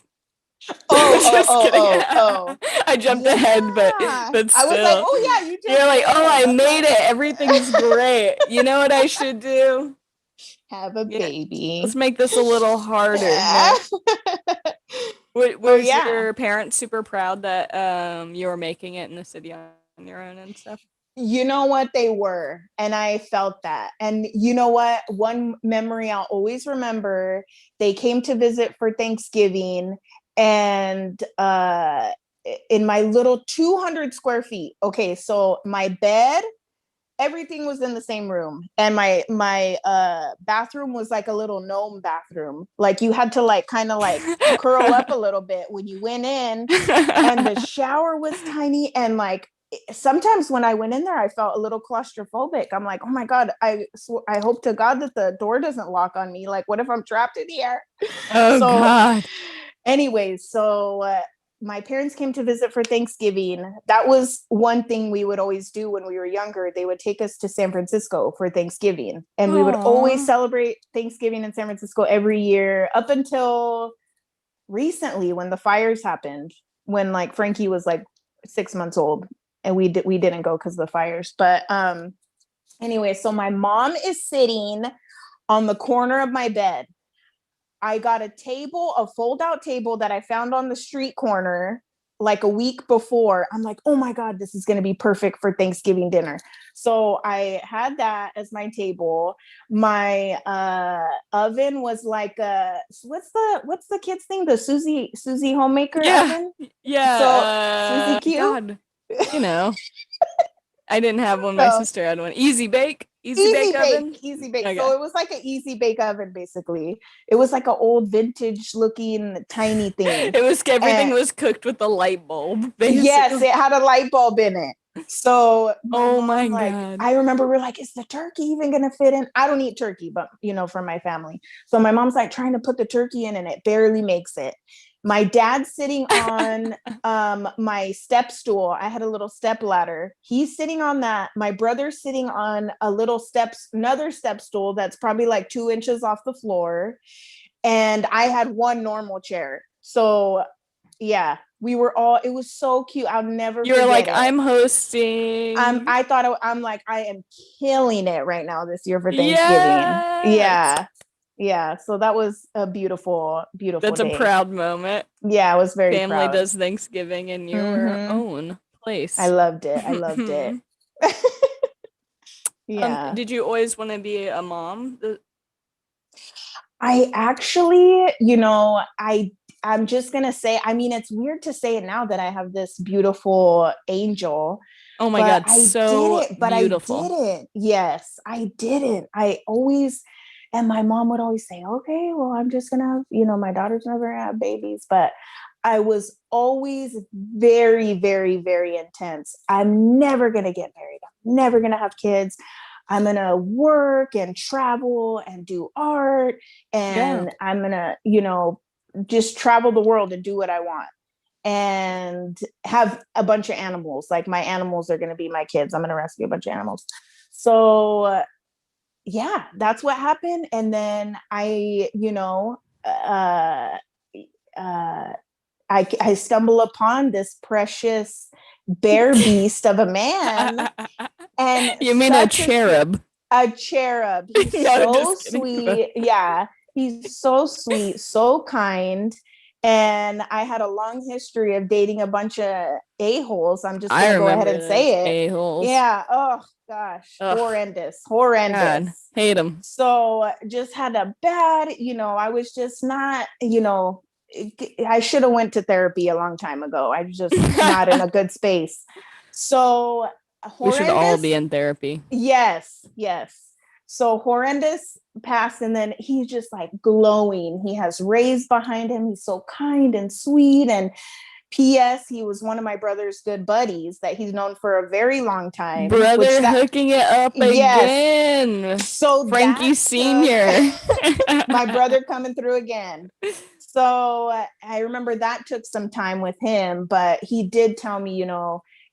Oh, Just kidding. oh. I jumped Yeah. ahead, but I was like, still. oh yeah, you just You're like, oh, I did. made it. Everything's great. You know what I should do? Have a Yeah, baby. let's make this a little harder. Yeah. Was Yeah. your parents super proud that you were making it in the city on your own and stuff? You know what, they were, and I felt that. And you know what, one memory I'll always remember, they came to visit for Thanksgiving, and in my little 200 square feet, okay, so my bed, everything was in the same room, and my bathroom was like a little gnome bathroom, like you had to like kind of like curl up a little bit when you went in, and the shower was tiny, and like sometimes when I went in there, I felt a little claustrophobic. I'm like, oh my God, I hope to God that the door doesn't lock on me. Like, what if I'm trapped in here? Oh So, God. anyways, so my parents came to visit for Thanksgiving. That was one thing we would always do when we were younger. They would take us to San Francisco for Thanksgiving, and we would always Aw. celebrate Thanksgiving in San Francisco every year up until recently when the fires happened, when like Frankie was like 6 months old, and we didn't go because of the fires. But anyway, so my mom is sitting on the corner of my bed. I got a fold out table that I found on the street corner like a week before. I'm like, oh my God, this is going to be perfect for Thanksgiving dinner. So I had that as my table. My oven was like what's the kids thing? The Susie homemaker oven. Yeah. So Susie Q. God, you know, I didn't have one. My So, sister had one. Easy bake oven. Easy bake. Okay. So it was like an easy bake oven, basically. It was like an old vintage looking tiny thing. Everything was cooked with a light bulb. Basically. Yes, it had a light bulb in it. So my like, God. I remember we're like, is the turkey even gonna fit in? I don't eat turkey, but you know, from my family. So my mom's like trying to put the turkey in, and it barely makes it. My dad's sitting on my step stool. I had a little step ladder. He's sitting on that. My brother's sitting on another step stool that's probably like 2 inches off the floor. And I had one normal chair. So yeah, it was so cute. I'll never You were like, it. I'm hosting. I'm like, I am killing it right now this year for Thanksgiving. Yes. Yeah. So that was a beautiful That's day. A proud moment. Yeah, I was very Family proud. does Thanksgiving in your own place. I loved it. Yeah. Did you always want to be a mom? I actually, I'm just going to say, I mean, it's weird to say it now that I have this beautiful angel. Oh my God, so beautiful. I didn't. Yes, I didn't. And my mom would always say, okay, well, I'm just going to, my daughter's never going to have babies. But I was always very, very, very intense. I'm never going to get married. I'm never going to have kids. I'm going to work and travel and do art. And I'm going to, just travel the world and do what I want. and have a bunch of animals. Like my animals are going to be my kids. I'm going to rescue a bunch of animals. So yeah, that's what happened. And then I, I stumble upon this precious bear beast of a man, and You mean a cherub? A cherub. He's No, so sweet. Yeah, he's so sweet, so kind. And I had a long history of dating a bunch of a-holes. I'm just gonna go ahead and say it. A-holes. Yeah. Oh gosh, Ugh. horrendous. God, hate them. So just had a bad, I was just not, I should have went to therapy a long time ago. I was just not in a good space. So we should all be in therapy. Yes. So horrendous past, and then he's just like glowing. He has rays behind him. He's so kind and sweet. And P.S. he was one of my brother's good buddies that he's known for a very long time. Hooking it up again. So Frankie Sr. My brother coming through again. So I remember that took some time with him, but he did tell me,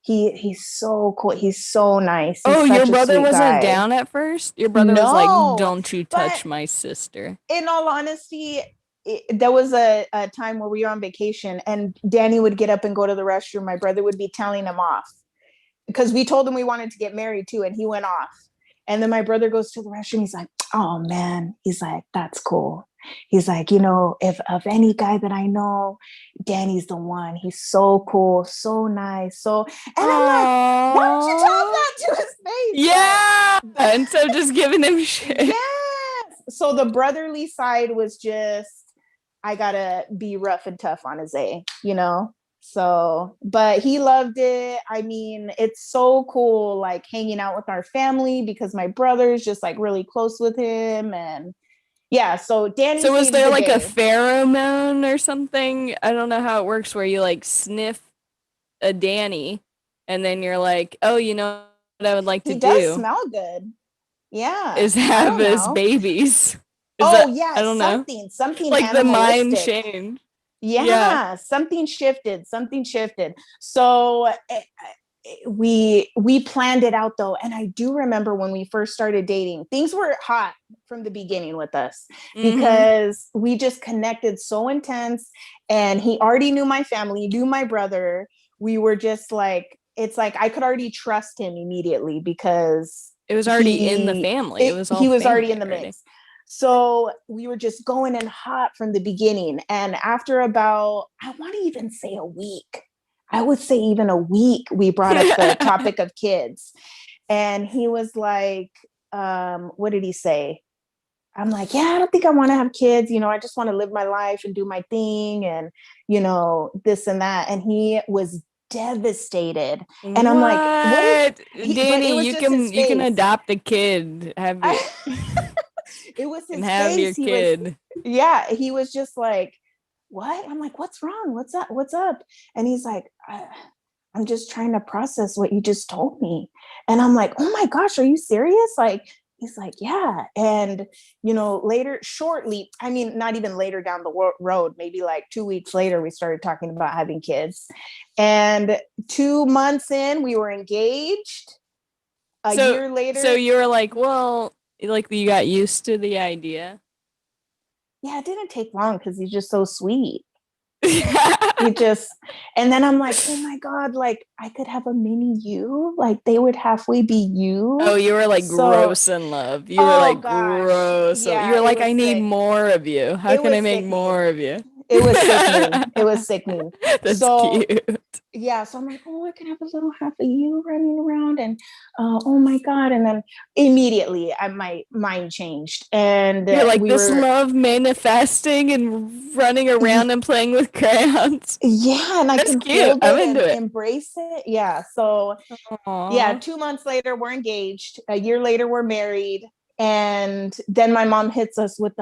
he's so cool. He's so nice. He's your brother wasn't down at first? Your brother was like, don't you touch my sister. In all honesty, there was a time where we were on vacation and Danny would get up and go to the restroom. My brother would be telling him off because we told him we wanted to get married too, and he went off. And then my brother goes to the restroom. He's like, oh man. He's like, that's cool. He's like, if of any guy that I know, Danny's the one. He's so cool, so nice. So, and I'm like, why don't you tell him that to his face? Yeah. Instead of just giving him shit. Yes. So the brotherly side was just, I gotta be rough and tough on his A, So, but he loved it. I mean, it's so cool, like hanging out with our family because my brother's just like really close with him. And yeah, so Danny. So was there like a pheromone or something? I don't know how it works where you like sniff a Danny and then you're like, oh, you know what I would like to do? He does smell good. Yeah. Is have his babies. Yeah. I don't know. Something like the mind change. Yeah. Something shifted. So we planned it out though. And I do remember when we first started dating, things were hot from the beginning with us because we just connected so intense, and he already knew my family, knew my brother. We were just like, it's like I could already trust him immediately because it was already in the family. He was already in the mix. So we were just going in hot from the beginning. And after about, I want to even say a week, I would say even a week, we brought up the topic of kids. And he was like, what did he say? I'm like, yeah, I don't think I want to have kids. I just want to live my life and do my thing and, this and that. And he was devastated. And I'm like, what? Danny, you can adopt a kid. It was his and have face. Your kid. He was just like, what? I'm like, what's wrong? What's up? And he's like, I'm just trying to process what you just told me. And I'm like, oh my gosh, are you serious? Like, he's like, yeah. And, later, shortly, I mean, not even later down the road, maybe like 2 weeks later, we started talking about having kids. And 2 months in, we were engaged. A year later. So you were like, well, like you got used to the idea. Yeah, it didn't take long because he's just so sweet. And then I'm like, oh my God, like I could have a mini you, like they would halfway be you. Oh, you were like gross in love. You were like gross. Yeah, you were like, I need more of you. How can I make more of you? It was sickening. That's cute. Yeah, so I'm like, oh, I can have a little half of you running around, and oh my God. And then immediately my mind changed, and you're like, love manifesting and running around and playing with crayons. Yeah, and that's cute. I'm into it. Embrace it. Yeah. So yeah, 2 months later we're engaged. A year later we're married. And then my mom hits us with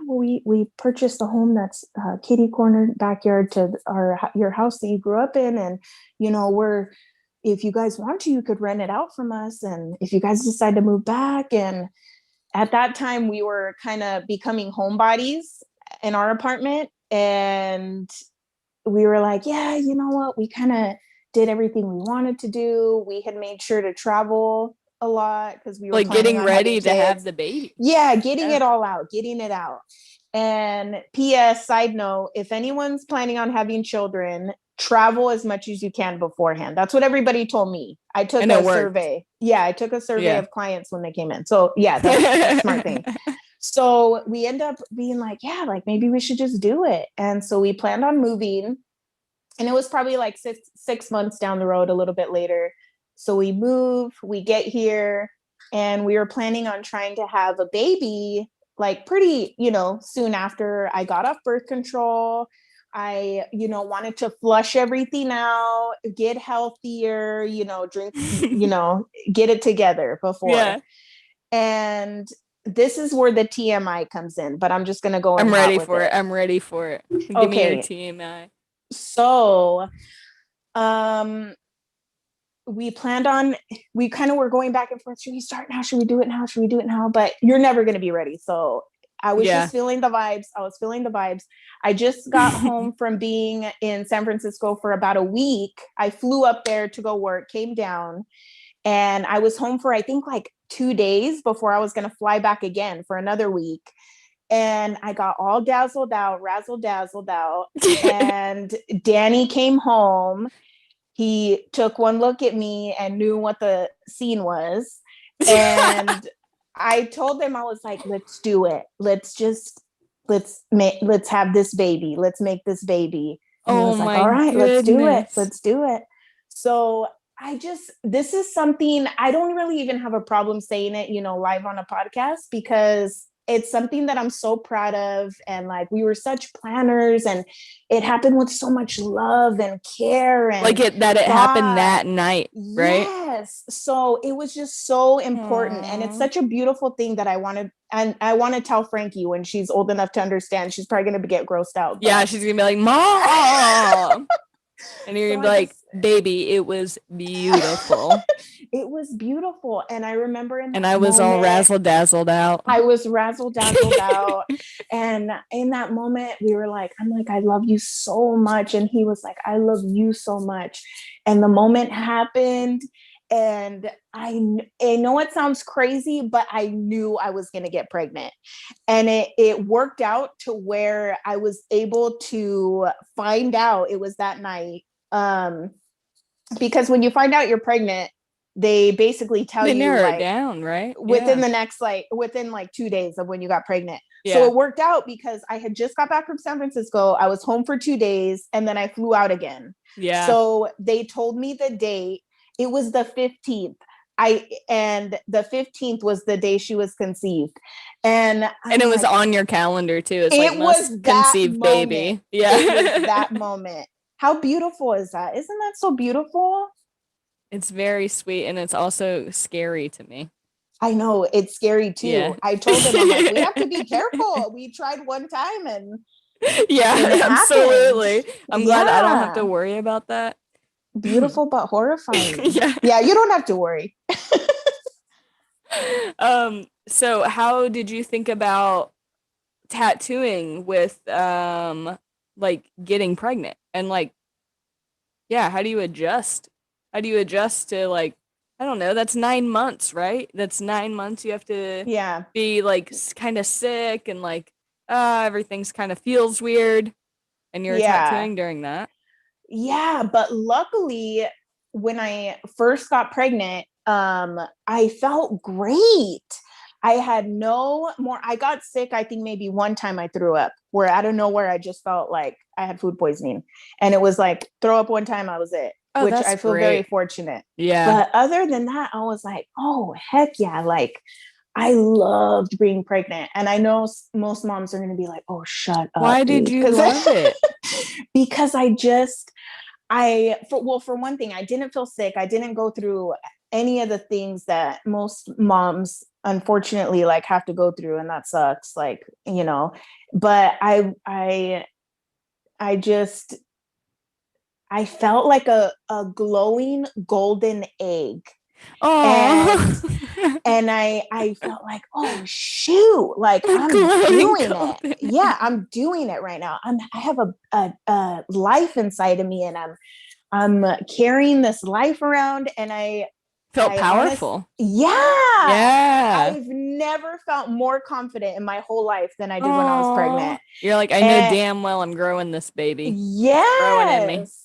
we purchased a home that's kitty corner backyard to your house that you grew up in, and if you guys want to, you could rent it out from us, and if you guys decide to move back. And at that time we were kind of becoming homebodies in our apartment, and we were like, yeah, you know what? We kind of did everything we wanted to do. We had made sure to travel a lot because we were Like planning getting on ready having to have kids. the baby. Yeah, getting Yeah. it all out, getting it out. And P.S. side note, if anyone's planning on having children, travel as much as you can beforehand. That's what everybody told me. I took And it a worked. survey. Yeah, I took a survey Yeah. of clients when they came in. So yeah, that's a smart thing. So we end up being like, yeah, like maybe we should just do it. And so we planned on moving. And it was probably like 6 months down the road, a little bit later. So we move, we get here, and we were planning on trying to have a baby like pretty, soon after I got off birth control. I, wanted to flush everything out, get healthier, drink, get it together before. Yeah. And this is where the TMI comes in, but I'm just going to go in. I'm ready for it. I'm ready for it. Give me your TMI. So, we planned on, we kind of were going back and forth. Should we start now? Should we do it now? Should we do it now? But you're never going to be ready. So I was just feeling the vibes. I just got home from being in San Francisco for about a week. I flew up there to go work, came down, and I was home for, I think, like 2 days before I was going to fly back again for another week. And I got all razzle-dazzled out. And Danny came home. He took one look at me and knew what the scene was. And I told him, I was like, let's do it. Let's have this baby. Let's make this baby. And he was like, all right, goodness. let's do it. So this is something I don't really even have a problem saying it, live on a podcast, because it's something that I'm so proud of. And like, we were such planners, and it happened with so much love and care. And it happened that night, right? Yes. So it was just so important. And it's such a beautiful thing that I want to tell Frankie when she's old enough to understand. She's probably going to get grossed out. Yeah, she's going to be like, Mom! And you're going to be like, baby, it was beautiful. It was beautiful. And I remember I was all razzle-dazzled out. I was razzle-dazzled out. And in that moment, I'm like, I love you so much. And he was like, I love you so much. And the moment happened. And I know it sounds crazy, but I knew I was going to get pregnant. And it worked out to where I was able to find out it was that night. Because when you find out you're pregnant, they basically tell you, narrow like, it down, right? Within 2 days of when you got pregnant. Yeah. So it worked out because I had just got back from San Francisco. I was home for 2 days, and then I flew out again. Yeah. So they told me the date. It was the 15th. And the 15th was the day she was conceived. And it was on your calendar too. It was conceived baby. Yeah. It was that moment. How beautiful is that? Isn't that so beautiful? It's very sweet, and it's also scary to me. I know, it's scary too. Yeah. I told him, I'm like, we have to be careful. We tried one time and absolutely. I'm glad I don't have to worry about that. Beautiful but horrifying. Yeah, you don't have to worry. So how did you think about tattooing with like getting pregnant, and like, how do you adjust? How do you adjust to, like, I don't know, that's 9 months, right? That's 9 months you have to be like kind of sick, and like everything's kind of feels weird, and you're tattooing during that. Yeah, but luckily when I first got pregnant, I felt great. I had no more. I got sick, I think maybe one time I threw up, where out of nowhere I just felt like I had food poisoning, and it was like throw up one time, I was it. Which I feel very fortunate. Yeah. But other than that, I was like, oh, heck yeah. Like, I loved being pregnant. And I know most moms are going to be like, oh, shut up. Why did you love it? Because for one thing, I didn't feel sick. I didn't go through any of the things that most moms, unfortunately, like, have to go through. And that sucks. Like, but I felt like a glowing golden egg. Oh, And I felt like, oh shoot, like I'm glowing doing golden. it. Yeah, I'm doing it right now. I have a life inside of me, and I'm carrying this life around, and Felt I powerful. yeah. Yeah. I've never felt more confident in my whole life than I did when I was Oh, pregnant. you're like, I know And damn well I'm growing this baby. Growing in me. yes.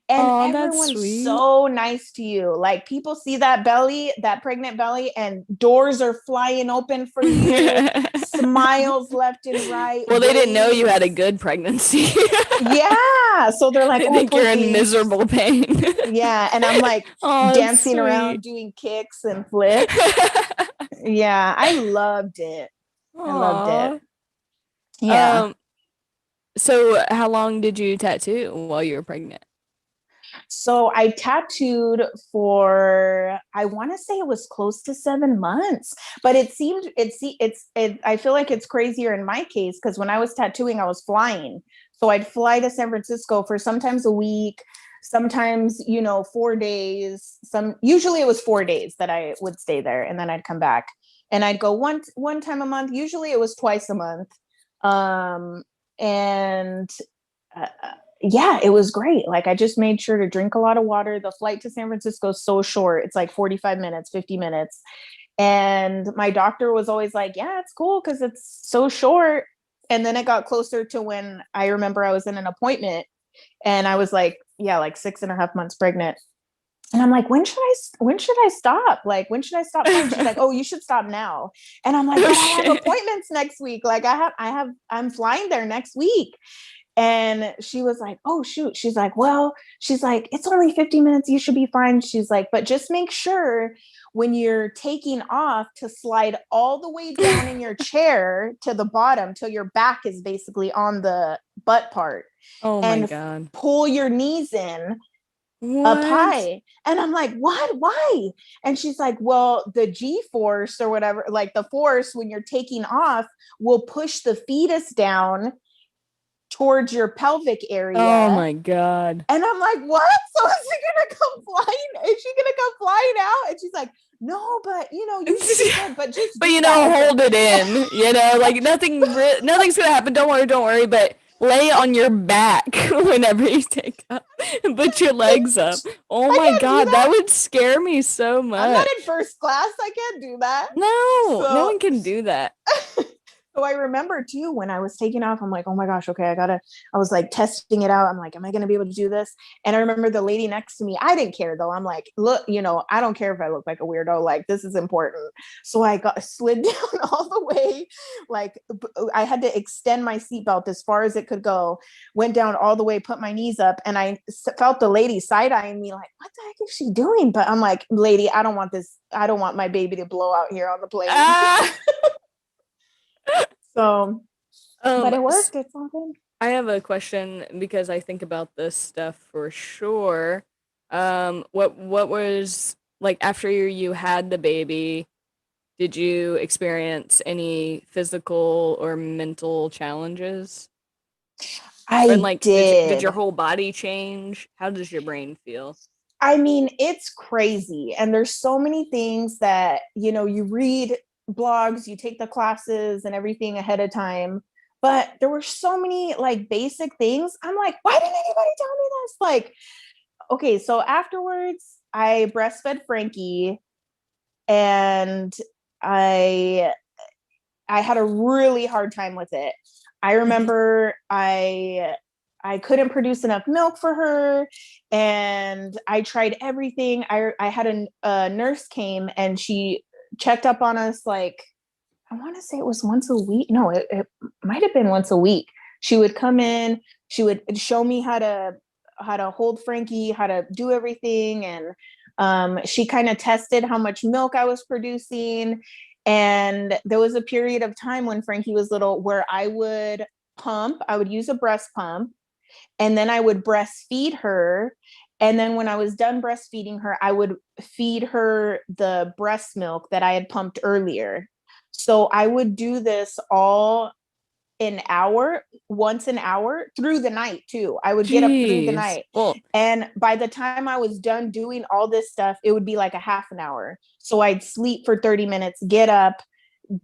And Oh, that's everyone's sweet. so nice to you. Like people see that belly, that pregnant belly, and doors are flying open for you, smiles left and right. Well, they didn't know you had a waves. good pregnancy. Yeah. So they're like, They oh, think poor you're in thing. miserable pain. Yeah. And I'm like Oh, that's dancing around, sweet. doing kicks and flips. Yeah. I loved it. I loved it. Aw. Yeah. So how long did you tattoo while you were pregnant? So I tattooed for, I want to say it was close to 7 months, but I feel like it's crazier in my case because when I was tattooing, I was flying. So I'd fly to San Francisco for sometimes a week, sometimes, 4 days. Usually it was 4 days that I would stay there, and then I'd come back and I'd go one time a month. Usually it was twice a month. And uh, yeah, it was great. Like I just made sure to drink a lot of water. The flight to San Francisco is so short. It's like 45 minutes, 50 minutes. And my doctor was always like, yeah, it's cool because it's so short. And then it got closer to when I remember I was in an appointment and I was like, yeah, like 6.5 months pregnant. And I'm like, when should I stop? Like, when should I stop flying? She's like, oh, you should stop now. And I'm like, Oh but I have shit. appointments next week. Like I'm flying there next week. And she was like, oh, shoot. She's like, it's only 50 minutes. You should be fine. She's like, but just make sure when you're taking off to slide all the way down in your chair to the bottom till your back is basically on the butt part Oh my and god. pull your knees in up What? high. And I'm like, what? Why? And she's like, well, the G force or whatever, like the force when you're taking off will push the fetus down towards your pelvic area. Oh my god. And I'm like, what? So is she gonna come flying? Is she gonna come flying out? And she's like, no, but you should be good, but just But do that. hold it in, like nothing's gonna happen. Don't worry, but lay on your back whenever you take up and put your legs up. Oh I my can't do god, that. that would scare me so I'm not much. in first class. I can't do that. No, no So one can do that. So I remember too, when I was taking off, I'm like, oh my gosh, okay, I was like testing it out. I'm like, am I going to be able to do this? And I remember the lady next to me, I didn't care though. I'm like, look, I don't care if I look like a weirdo, like this is important. So I slid down all the way. Like I had to extend my seatbelt as far as it could go, went down all the way, put my knees up. And I felt the lady side-eyeing me like, what the heck is she doing? But I'm like, lady, I don't want this. I don't want my baby to blow out here on the plane. Ah! So, but it Um, worked. It's all good. I have a question because I think about this stuff for sure. What was like after you had the baby? Did you experience any physical or mental challenges? I And like, did your did. whole body change? How does your brain feel? I mean, it's crazy. And there's so many things that, you read blogs, you take the classes and everything ahead of time. But there were so many like basic things. I'm like, why didn't anybody tell me this? Like, okay, so afterwards, I breastfed Frankie and I I had a really hard time with it. I remember I couldn't produce enough milk for her, and I tried everything. I had a nurse came and she checked up on us like I want to say it was once a week. No, it might have been once a week. She would come in, she would show me how to hold Frankie, how to do everything, and she kind of tested how much milk I was producing. And there was a period of time when Frankie was little where I would use a breast pump, and then I would breastfeed her. And then when I was done breastfeeding her, I would feed her the breast milk that I had pumped earlier. So I would do this all an hour, once an hour through the night too. I would get up through the Jeez. night. Well, And by the time I was done doing all this stuff, it would be like a half an hour. So I'd sleep for 30 minutes, get up,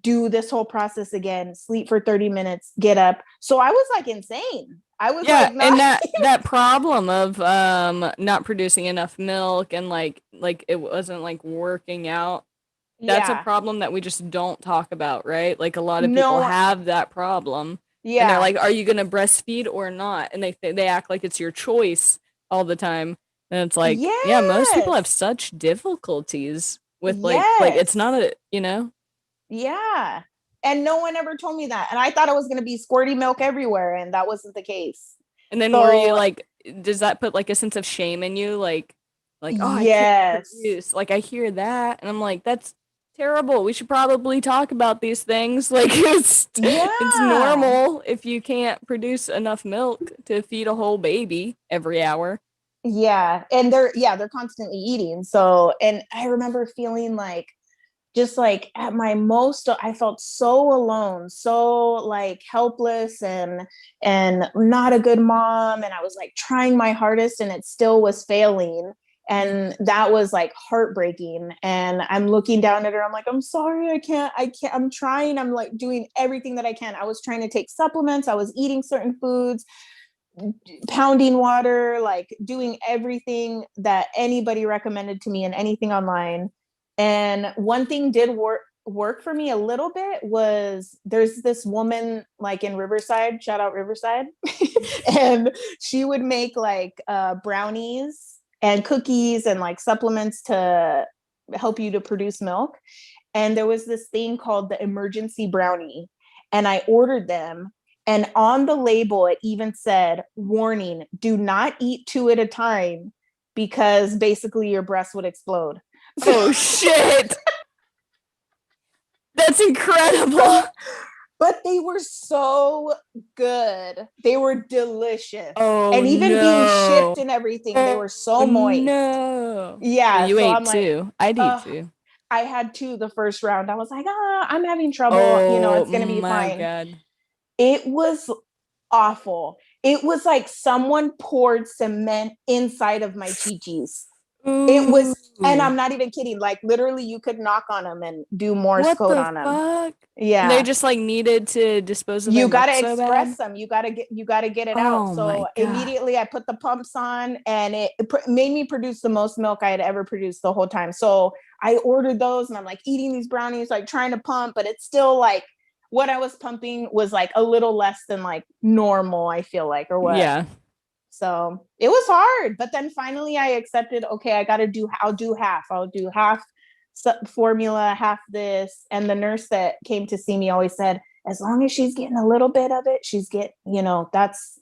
do this whole process again, sleep for 30 minutes, get up. So I was like insane. I was yeah, like not and that problem of not producing enough milk and like it wasn't like working out. That's a yeah. problem that we just don't talk about, right? Like a lot of people No, have that problem. And they're yeah. like, "Are you going to breastfeed or not?" And they act like it's your choice all the time. And it's like, yeah, most people have Yes. such difficulties with like it's not Yes. a, you know? Yeah. And no one ever told me that. And I thought it was going to be squirty milk everywhere. And that wasn't the case. And then were you So, like, does that put like a sense of shame in you? Like, oh, I can't yes. produce. Like I hear that and I'm like, that's terrible. We should probably talk about these things. Like it's Yeah. normal if you can't produce enough milk to feed a whole baby every hour. Yeah. And they're constantly eating. So, and I remember feeling like, just like at my most, I felt so alone, so like helpless and not a good mom. And I was like trying my hardest and it still was failing. And that was like heartbreaking. And I'm looking down at her. I'm like, I'm sorry, I can't, I'm trying. I'm like doing everything that I can. I was trying to take supplements. I was eating certain foods, pounding water, like doing everything that anybody recommended to me and anything online. And one thing did work for me a little bit was there's this woman like in Riverside, shout out Riverside, and she would make like brownies and cookies and like supplements to help you to produce milk. And there was this thing called the emergency brownie, and I ordered them. And on the label, it even said, warning, do not eat two at a time because basically your breast would explode. Oh shit. That's incredible. But they were so good. They were delicious. Oh, and even no. being shipped and everything, they were so moist. No. Yeah. You so ate I'm like, too. I'd eat too. I had two the first round. I was like, I'm having trouble. Oh, It's going to be my fine. God. It was awful. It was like someone poured cement inside of my chi-chis. It was, and I'm not even kidding. Like literally, you could knock on them and do Morse What code the on them. fuck? Yeah, And they just like needed to dispose of their you milk gotta so express bad? them. You gotta get it Oh out. my So God. immediately, I put the pumps on, and it made me produce the most milk I had ever produced the whole time. So I ordered those, and I'm like eating these brownies, like trying to pump, but it's still like what I was pumping was like a little less than like normal, I feel like, or what. Yeah. So it was hard, but then finally I accepted, okay, I'll do half formula, half this. And the nurse that came to see me always said, as long as she's getting a little bit of it, she's getting, That's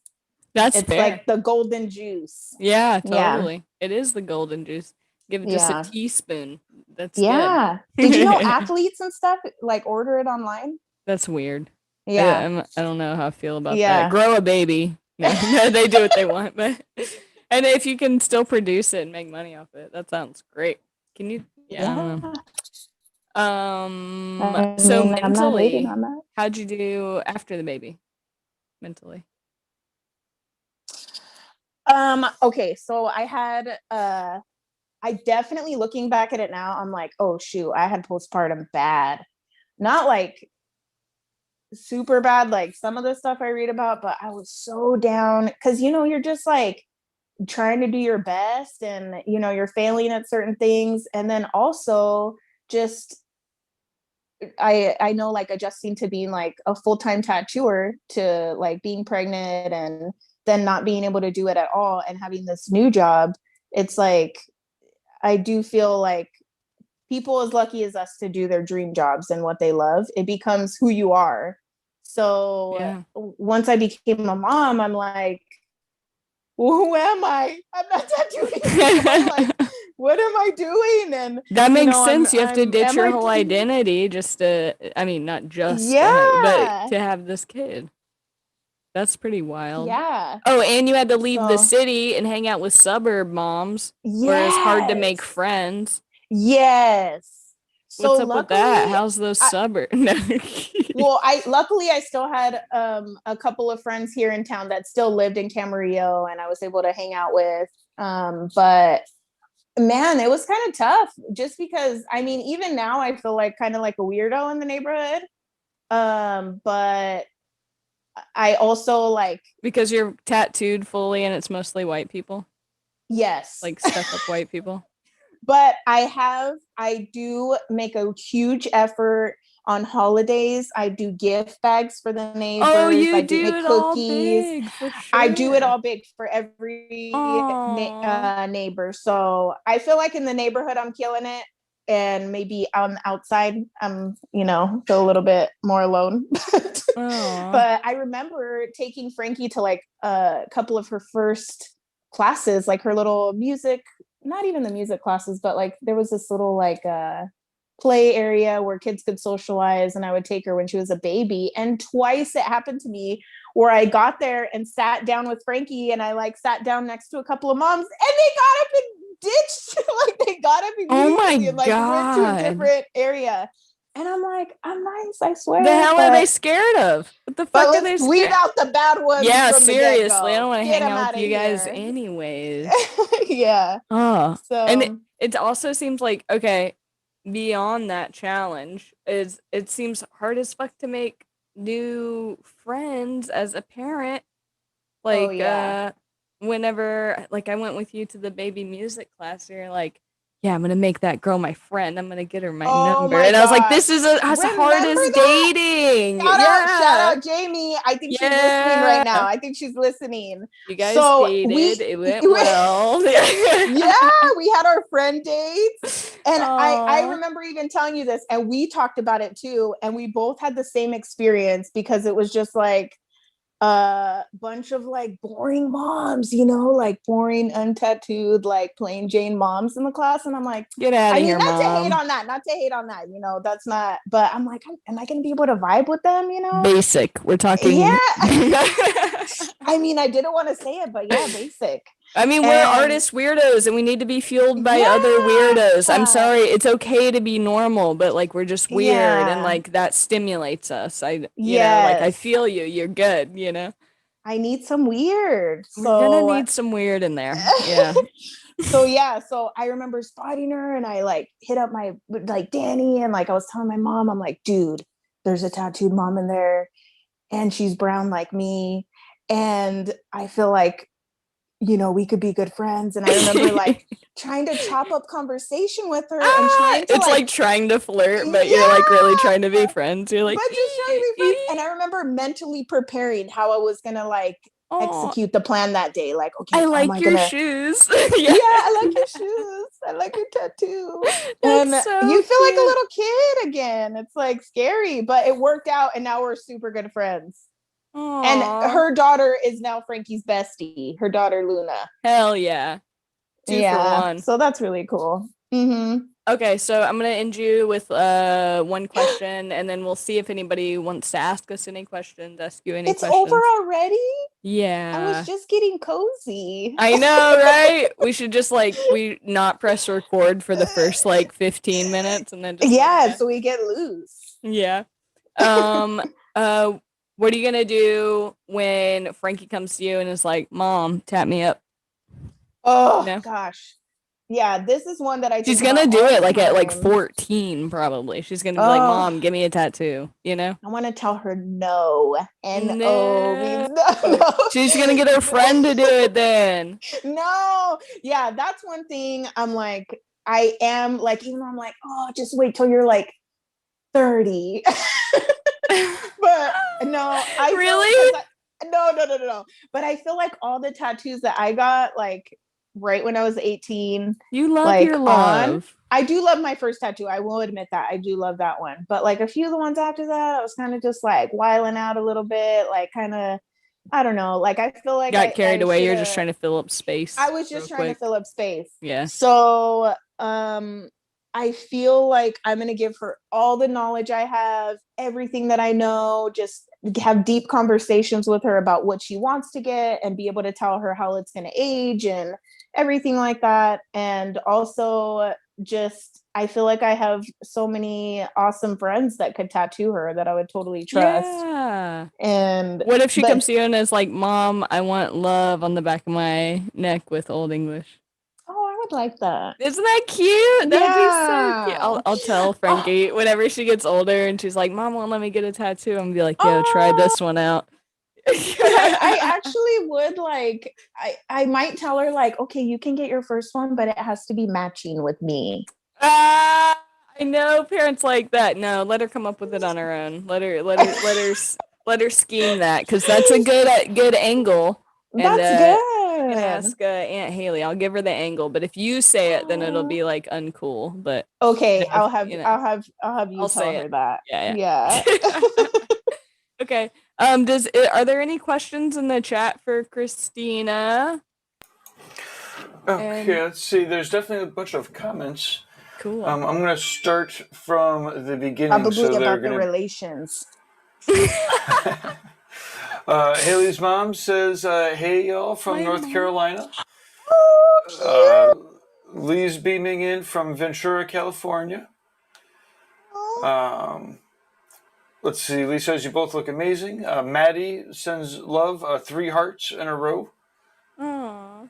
it's fair. like the golden juice. Yeah, Yeah. totally. It is the golden juice. Give it just a teaspoon. That's Yeah. good. Did you know athletes and stuff like order it online? That's weird. Yeah. I don't know how I feel about Yeah. that. Grow a baby. No, they do what they want, but and if you can still produce it and make money off it, that sounds great. Can you? Yeah. I don't know. So I'm not hating mentally, on that. how'd you do after the baby? Mentally. Okay, so I had I definitely, looking back at it now, I'm like, oh shoot, I had postpartum bad. Not like super bad like some of the stuff I read about, but I was so down because you're just like trying to do your best, and you're failing at certain things, and then also just I know, like, adjusting to being like a full-time tattooer to like being pregnant and then not being able to do it at all and having this new job. It's like I do feel like people as lucky as us to do their dream jobs and what they love, it becomes who you are. So Yeah. once I became a mom, I'm like, well, who am I? I'm not tattooing. I'm like, what am I doing? And that makes sense. You have to ditch your I whole identity just to, I mean, not just Yeah. but to have this kid. That's pretty wild. Yeah. Oh, and you had to leave the So- city and hang out with suburb moms where it's hard to make Yes. friends. Yes. What's So up with that? luckily, How's those suburbs? No. Well, luckily I still had a couple of friends here in town that still lived in Camarillo, and I was able to hang out with. But man, it was kind of tough, just because I mean, even now I feel like kind of like a weirdo in the neighborhood. But I also like, Because you're tattooed fully and it's mostly white people, yes, like stuck up white people. but I do make a huge effort on holidays. I do gift bags for the neighbors. Oh, you I do make it all cookies. big, for I do it sure. all big for every Aw. neighbor. So I feel like in the neighborhood I'm killing it, and maybe on the outside I'm, feel a little bit more alone. Aw. But I remember taking Frankie to like a couple of her first classes, like her little music, not even the music classes, but like there was this little like play area where kids could socialize, and I would take her when she was a baby. And twice it happened to me where I got there and sat down with Frankie, and I like sat down next to a couple of moms, and they got up and ditched. Like they got up Oh my immediately and like went to a God. different area. And I'm like, I'm nice, I swear. The hell are they scared of? What the But fuck are they let's weed scared? out the bad ones. Yeah, from seriously. The I don't want to Get hang 'em out with outta you guys here. anyways. Yeah. Oh. So And it also seems like, okay, beyond that challenge, it seems hard as fuck to make new friends as a parent. Like, yeah. whenever, like, I went with you to the baby music class, and you're like, yeah, I'm gonna make that girl my friend. I'm gonna get her my number. my And I was like, gosh. this is as hard Remember as that? dating. Shout Yeah. out Jamie. I think she's listening right now. I think she's listening. You guys So dated. It went well. Yeah, we had our friend dates. And I Aw. remember even telling you this, and we talked about it too. And we both had the same experience, because it was just like a bunch of like boring moms, like boring, untattooed, like plain Jane moms in the class. And I'm like, Get out of here, not to Mom. hate on that, that's not, but I'm like, am I going to be able to vibe with them, Basic. We're talking. Yeah. I mean, I didn't want to say it, but yeah, basic. I mean, we're artist weirdos, and we need to be fueled by other weirdos. I'm sorry, it's okay to be normal, but like we're just weird, and like that stimulates us. I feel you. You're good. I need some weird. We're gonna need some weird in there. Yeah. So I remember spotting her, and I like hit up my like Danny, and like I was telling my mom, I'm like, dude, there's a tattooed mom in there, and she's brown like me, and I feel like, we could be good friends. And I remember like trying to chop up conversation with her, and trying to it's like trying to flirt, but you're like really trying to be friends. You're like, but just trying to be friends. And I remember mentally preparing how I was gonna like execute the plan that day. Like, okay, I like your shoes. Yeah, I like your shoes. I like your tattoo. And so you feel like a cute. little kid again. It's like scary, but it worked out, and now we're super good friends. Aww. And her daughter is now Frankie's bestie, her daughter Luna. Hell yeah. 2 for 1. So that's really cool. Mm-hmm. Okay, so I'm gonna end you with one question, and then we'll see if anybody wants to ask us any questions, ask you any questions. It's over already? Yeah. I was just getting cozy. I know, right? We should just we not press record for the first 15 minutes, and then just so we get loose. Yeah. What are you gonna do when Frankie comes to you and is like, "Mom, tap me up"? Oh gosh. Yeah, this is one that she's gonna do it at 14, probably. She's gonna be like, "Mom, give me a tattoo," I want to tell her no. N-O means no. She's gonna get her friend to do it then. No. Yeah, that's one thing. I'm like, I am like, even though I'm like, oh, just wait till you're like 30. But no, no. But I feel like all the tattoos that I got, like right when I was 18, you love your love. I do love my first tattoo. I will admit that. I do love that one. But like a few of the ones after that, I was kind of just like wiling out a little bit, like kind of, I don't know. Like I feel like got carried away. You're just trying to fill up space. I was just trying to fill up space. Yeah. So I feel like I'm going to give her all the knowledge I have, everything that I know, just have deep conversations with her about what she wants to get, and be able to tell her how it's going to age and everything like that. And also just I feel like I have so many awesome friends that could tattoo her that I would totally trust. Yeah. And What if she but- comes to you and is like, "Mom, I want love on the back of my neck with Old English"? Oh, I would like that. Isn't that cute? That would be so cute. Yeah. I'll tell Frankie whenever she gets older and she's like, "Mom won't let me get a tattoo." I'm gonna be like, "Yo, try this one out." I actually would like I might tell her like, okay, you can get your first one, but it has to be matching with me. I know parents like that. No, let her come up with it on her own. Let her scheme that, because that's a good angle. And, That's good. you can ask Aunt Haley. I'll give her the angle, but if you say it, then it'll be like uncool. But okay, you know, I'll have you know. I'll have you I'll tell say her it. that. Yeah. Okay. Are there any questions in the chat for Kristina? Okay, let's see. There's definitely a bunch of comments. Cool. I'm going to start from the beginning. Probably so about the relations. Haley's mom says, "Hey y'all from North Carolina." Lee's beaming in from Ventura, California. Let's see. Lee says you both look amazing. Maddie sends love, 3 hearts in a row. Aww.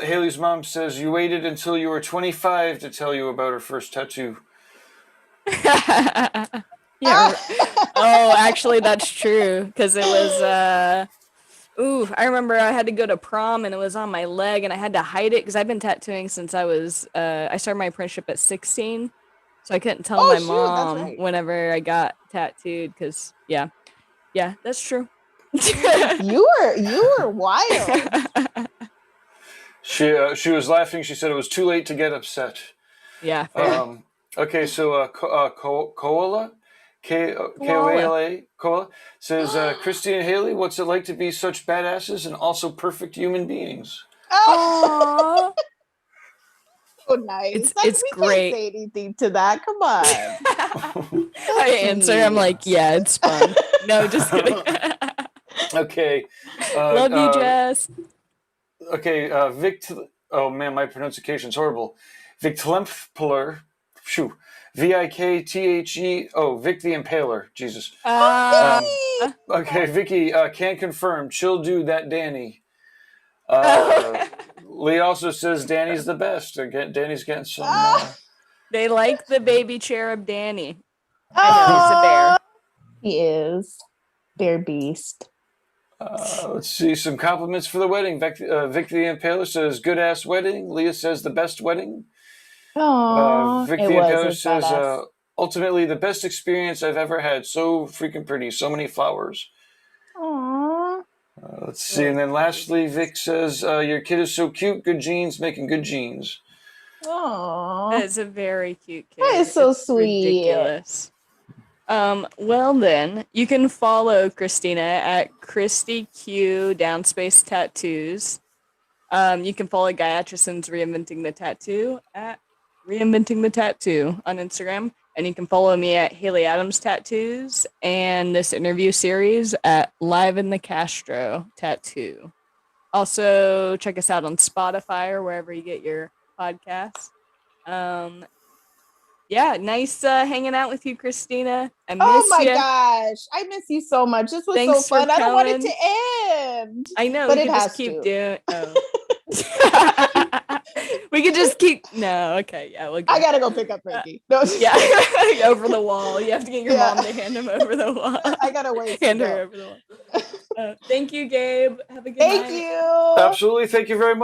Haley's mom says you waited until you were 25 to tell you about her first tattoo. Yeah. Oh, actually, that's true. Because it was, I remember I had to go to prom and it was on my leg and I had to hide it because I've been tattooing since I started my apprenticeship at 16. So I couldn't tell my mom whenever I got tattooed because, yeah, that's true. You were wild. She was laughing. She said it was too late to get upset. Yeah. Fair. Okay, so Koala, Koala, Koala says, Kristina Haley, what's it like to be such badasses and also perfect human beings? Oh, so nice. It's we great. Can't say anything to that. Come on. I answer. I'm like, yeah, it's fun. No, just kidding. Okay. Love you, Jess. Okay, oh man, my pronunciation's horrible. Victlempler, Vikthe, Vic the Impaler, Jesus. Okay, Vicky, can confirm, she'll do that Danny. Lee also says Danny's the best. Danny's getting some... They like the baby cherub Danny. I know he's a bear. He is. Bear beast. Let's see, some compliments for the wedding. Vic the Impaler says, good ass wedding. Leah says, the best wedding. Vic the Impaler says, ultimately the best experience I've ever had. So freaking pretty. So many flowers. Aww. Let's see. And then lastly, Vic says, your kid is so cute. Good genes, making good genes. Aww. That is a very cute kid. That is so sweet. Ridiculous. Well then, you can follow Kristina at Christy Q Downspace Tattoos. You can follow Guy Atchison's Reinventing the Tattoo at Reinventing the Tattoo on Instagram. And you can follow me at Haley Adams Tattoos and this interview series at Live in the Castro Tattoo. Also, check us out on Spotify or wherever you get your podcasts. Yeah, nice hanging out with you, Kristina. I miss you. Oh my gosh, I miss you so much. This was Thanks so fun. I don't want it coming. to end. I know, but we it could has just keep to. doing. Oh. We could just keep. No, okay, yeah. We'll I gotta go pick up Frankie. No, yeah, over the wall. You have to get your mom to hand him over the wall. I gotta wait. Hand her over the wall. Thank you, Gabe. Have a good night. Thank you. Absolutely. Thank you very much.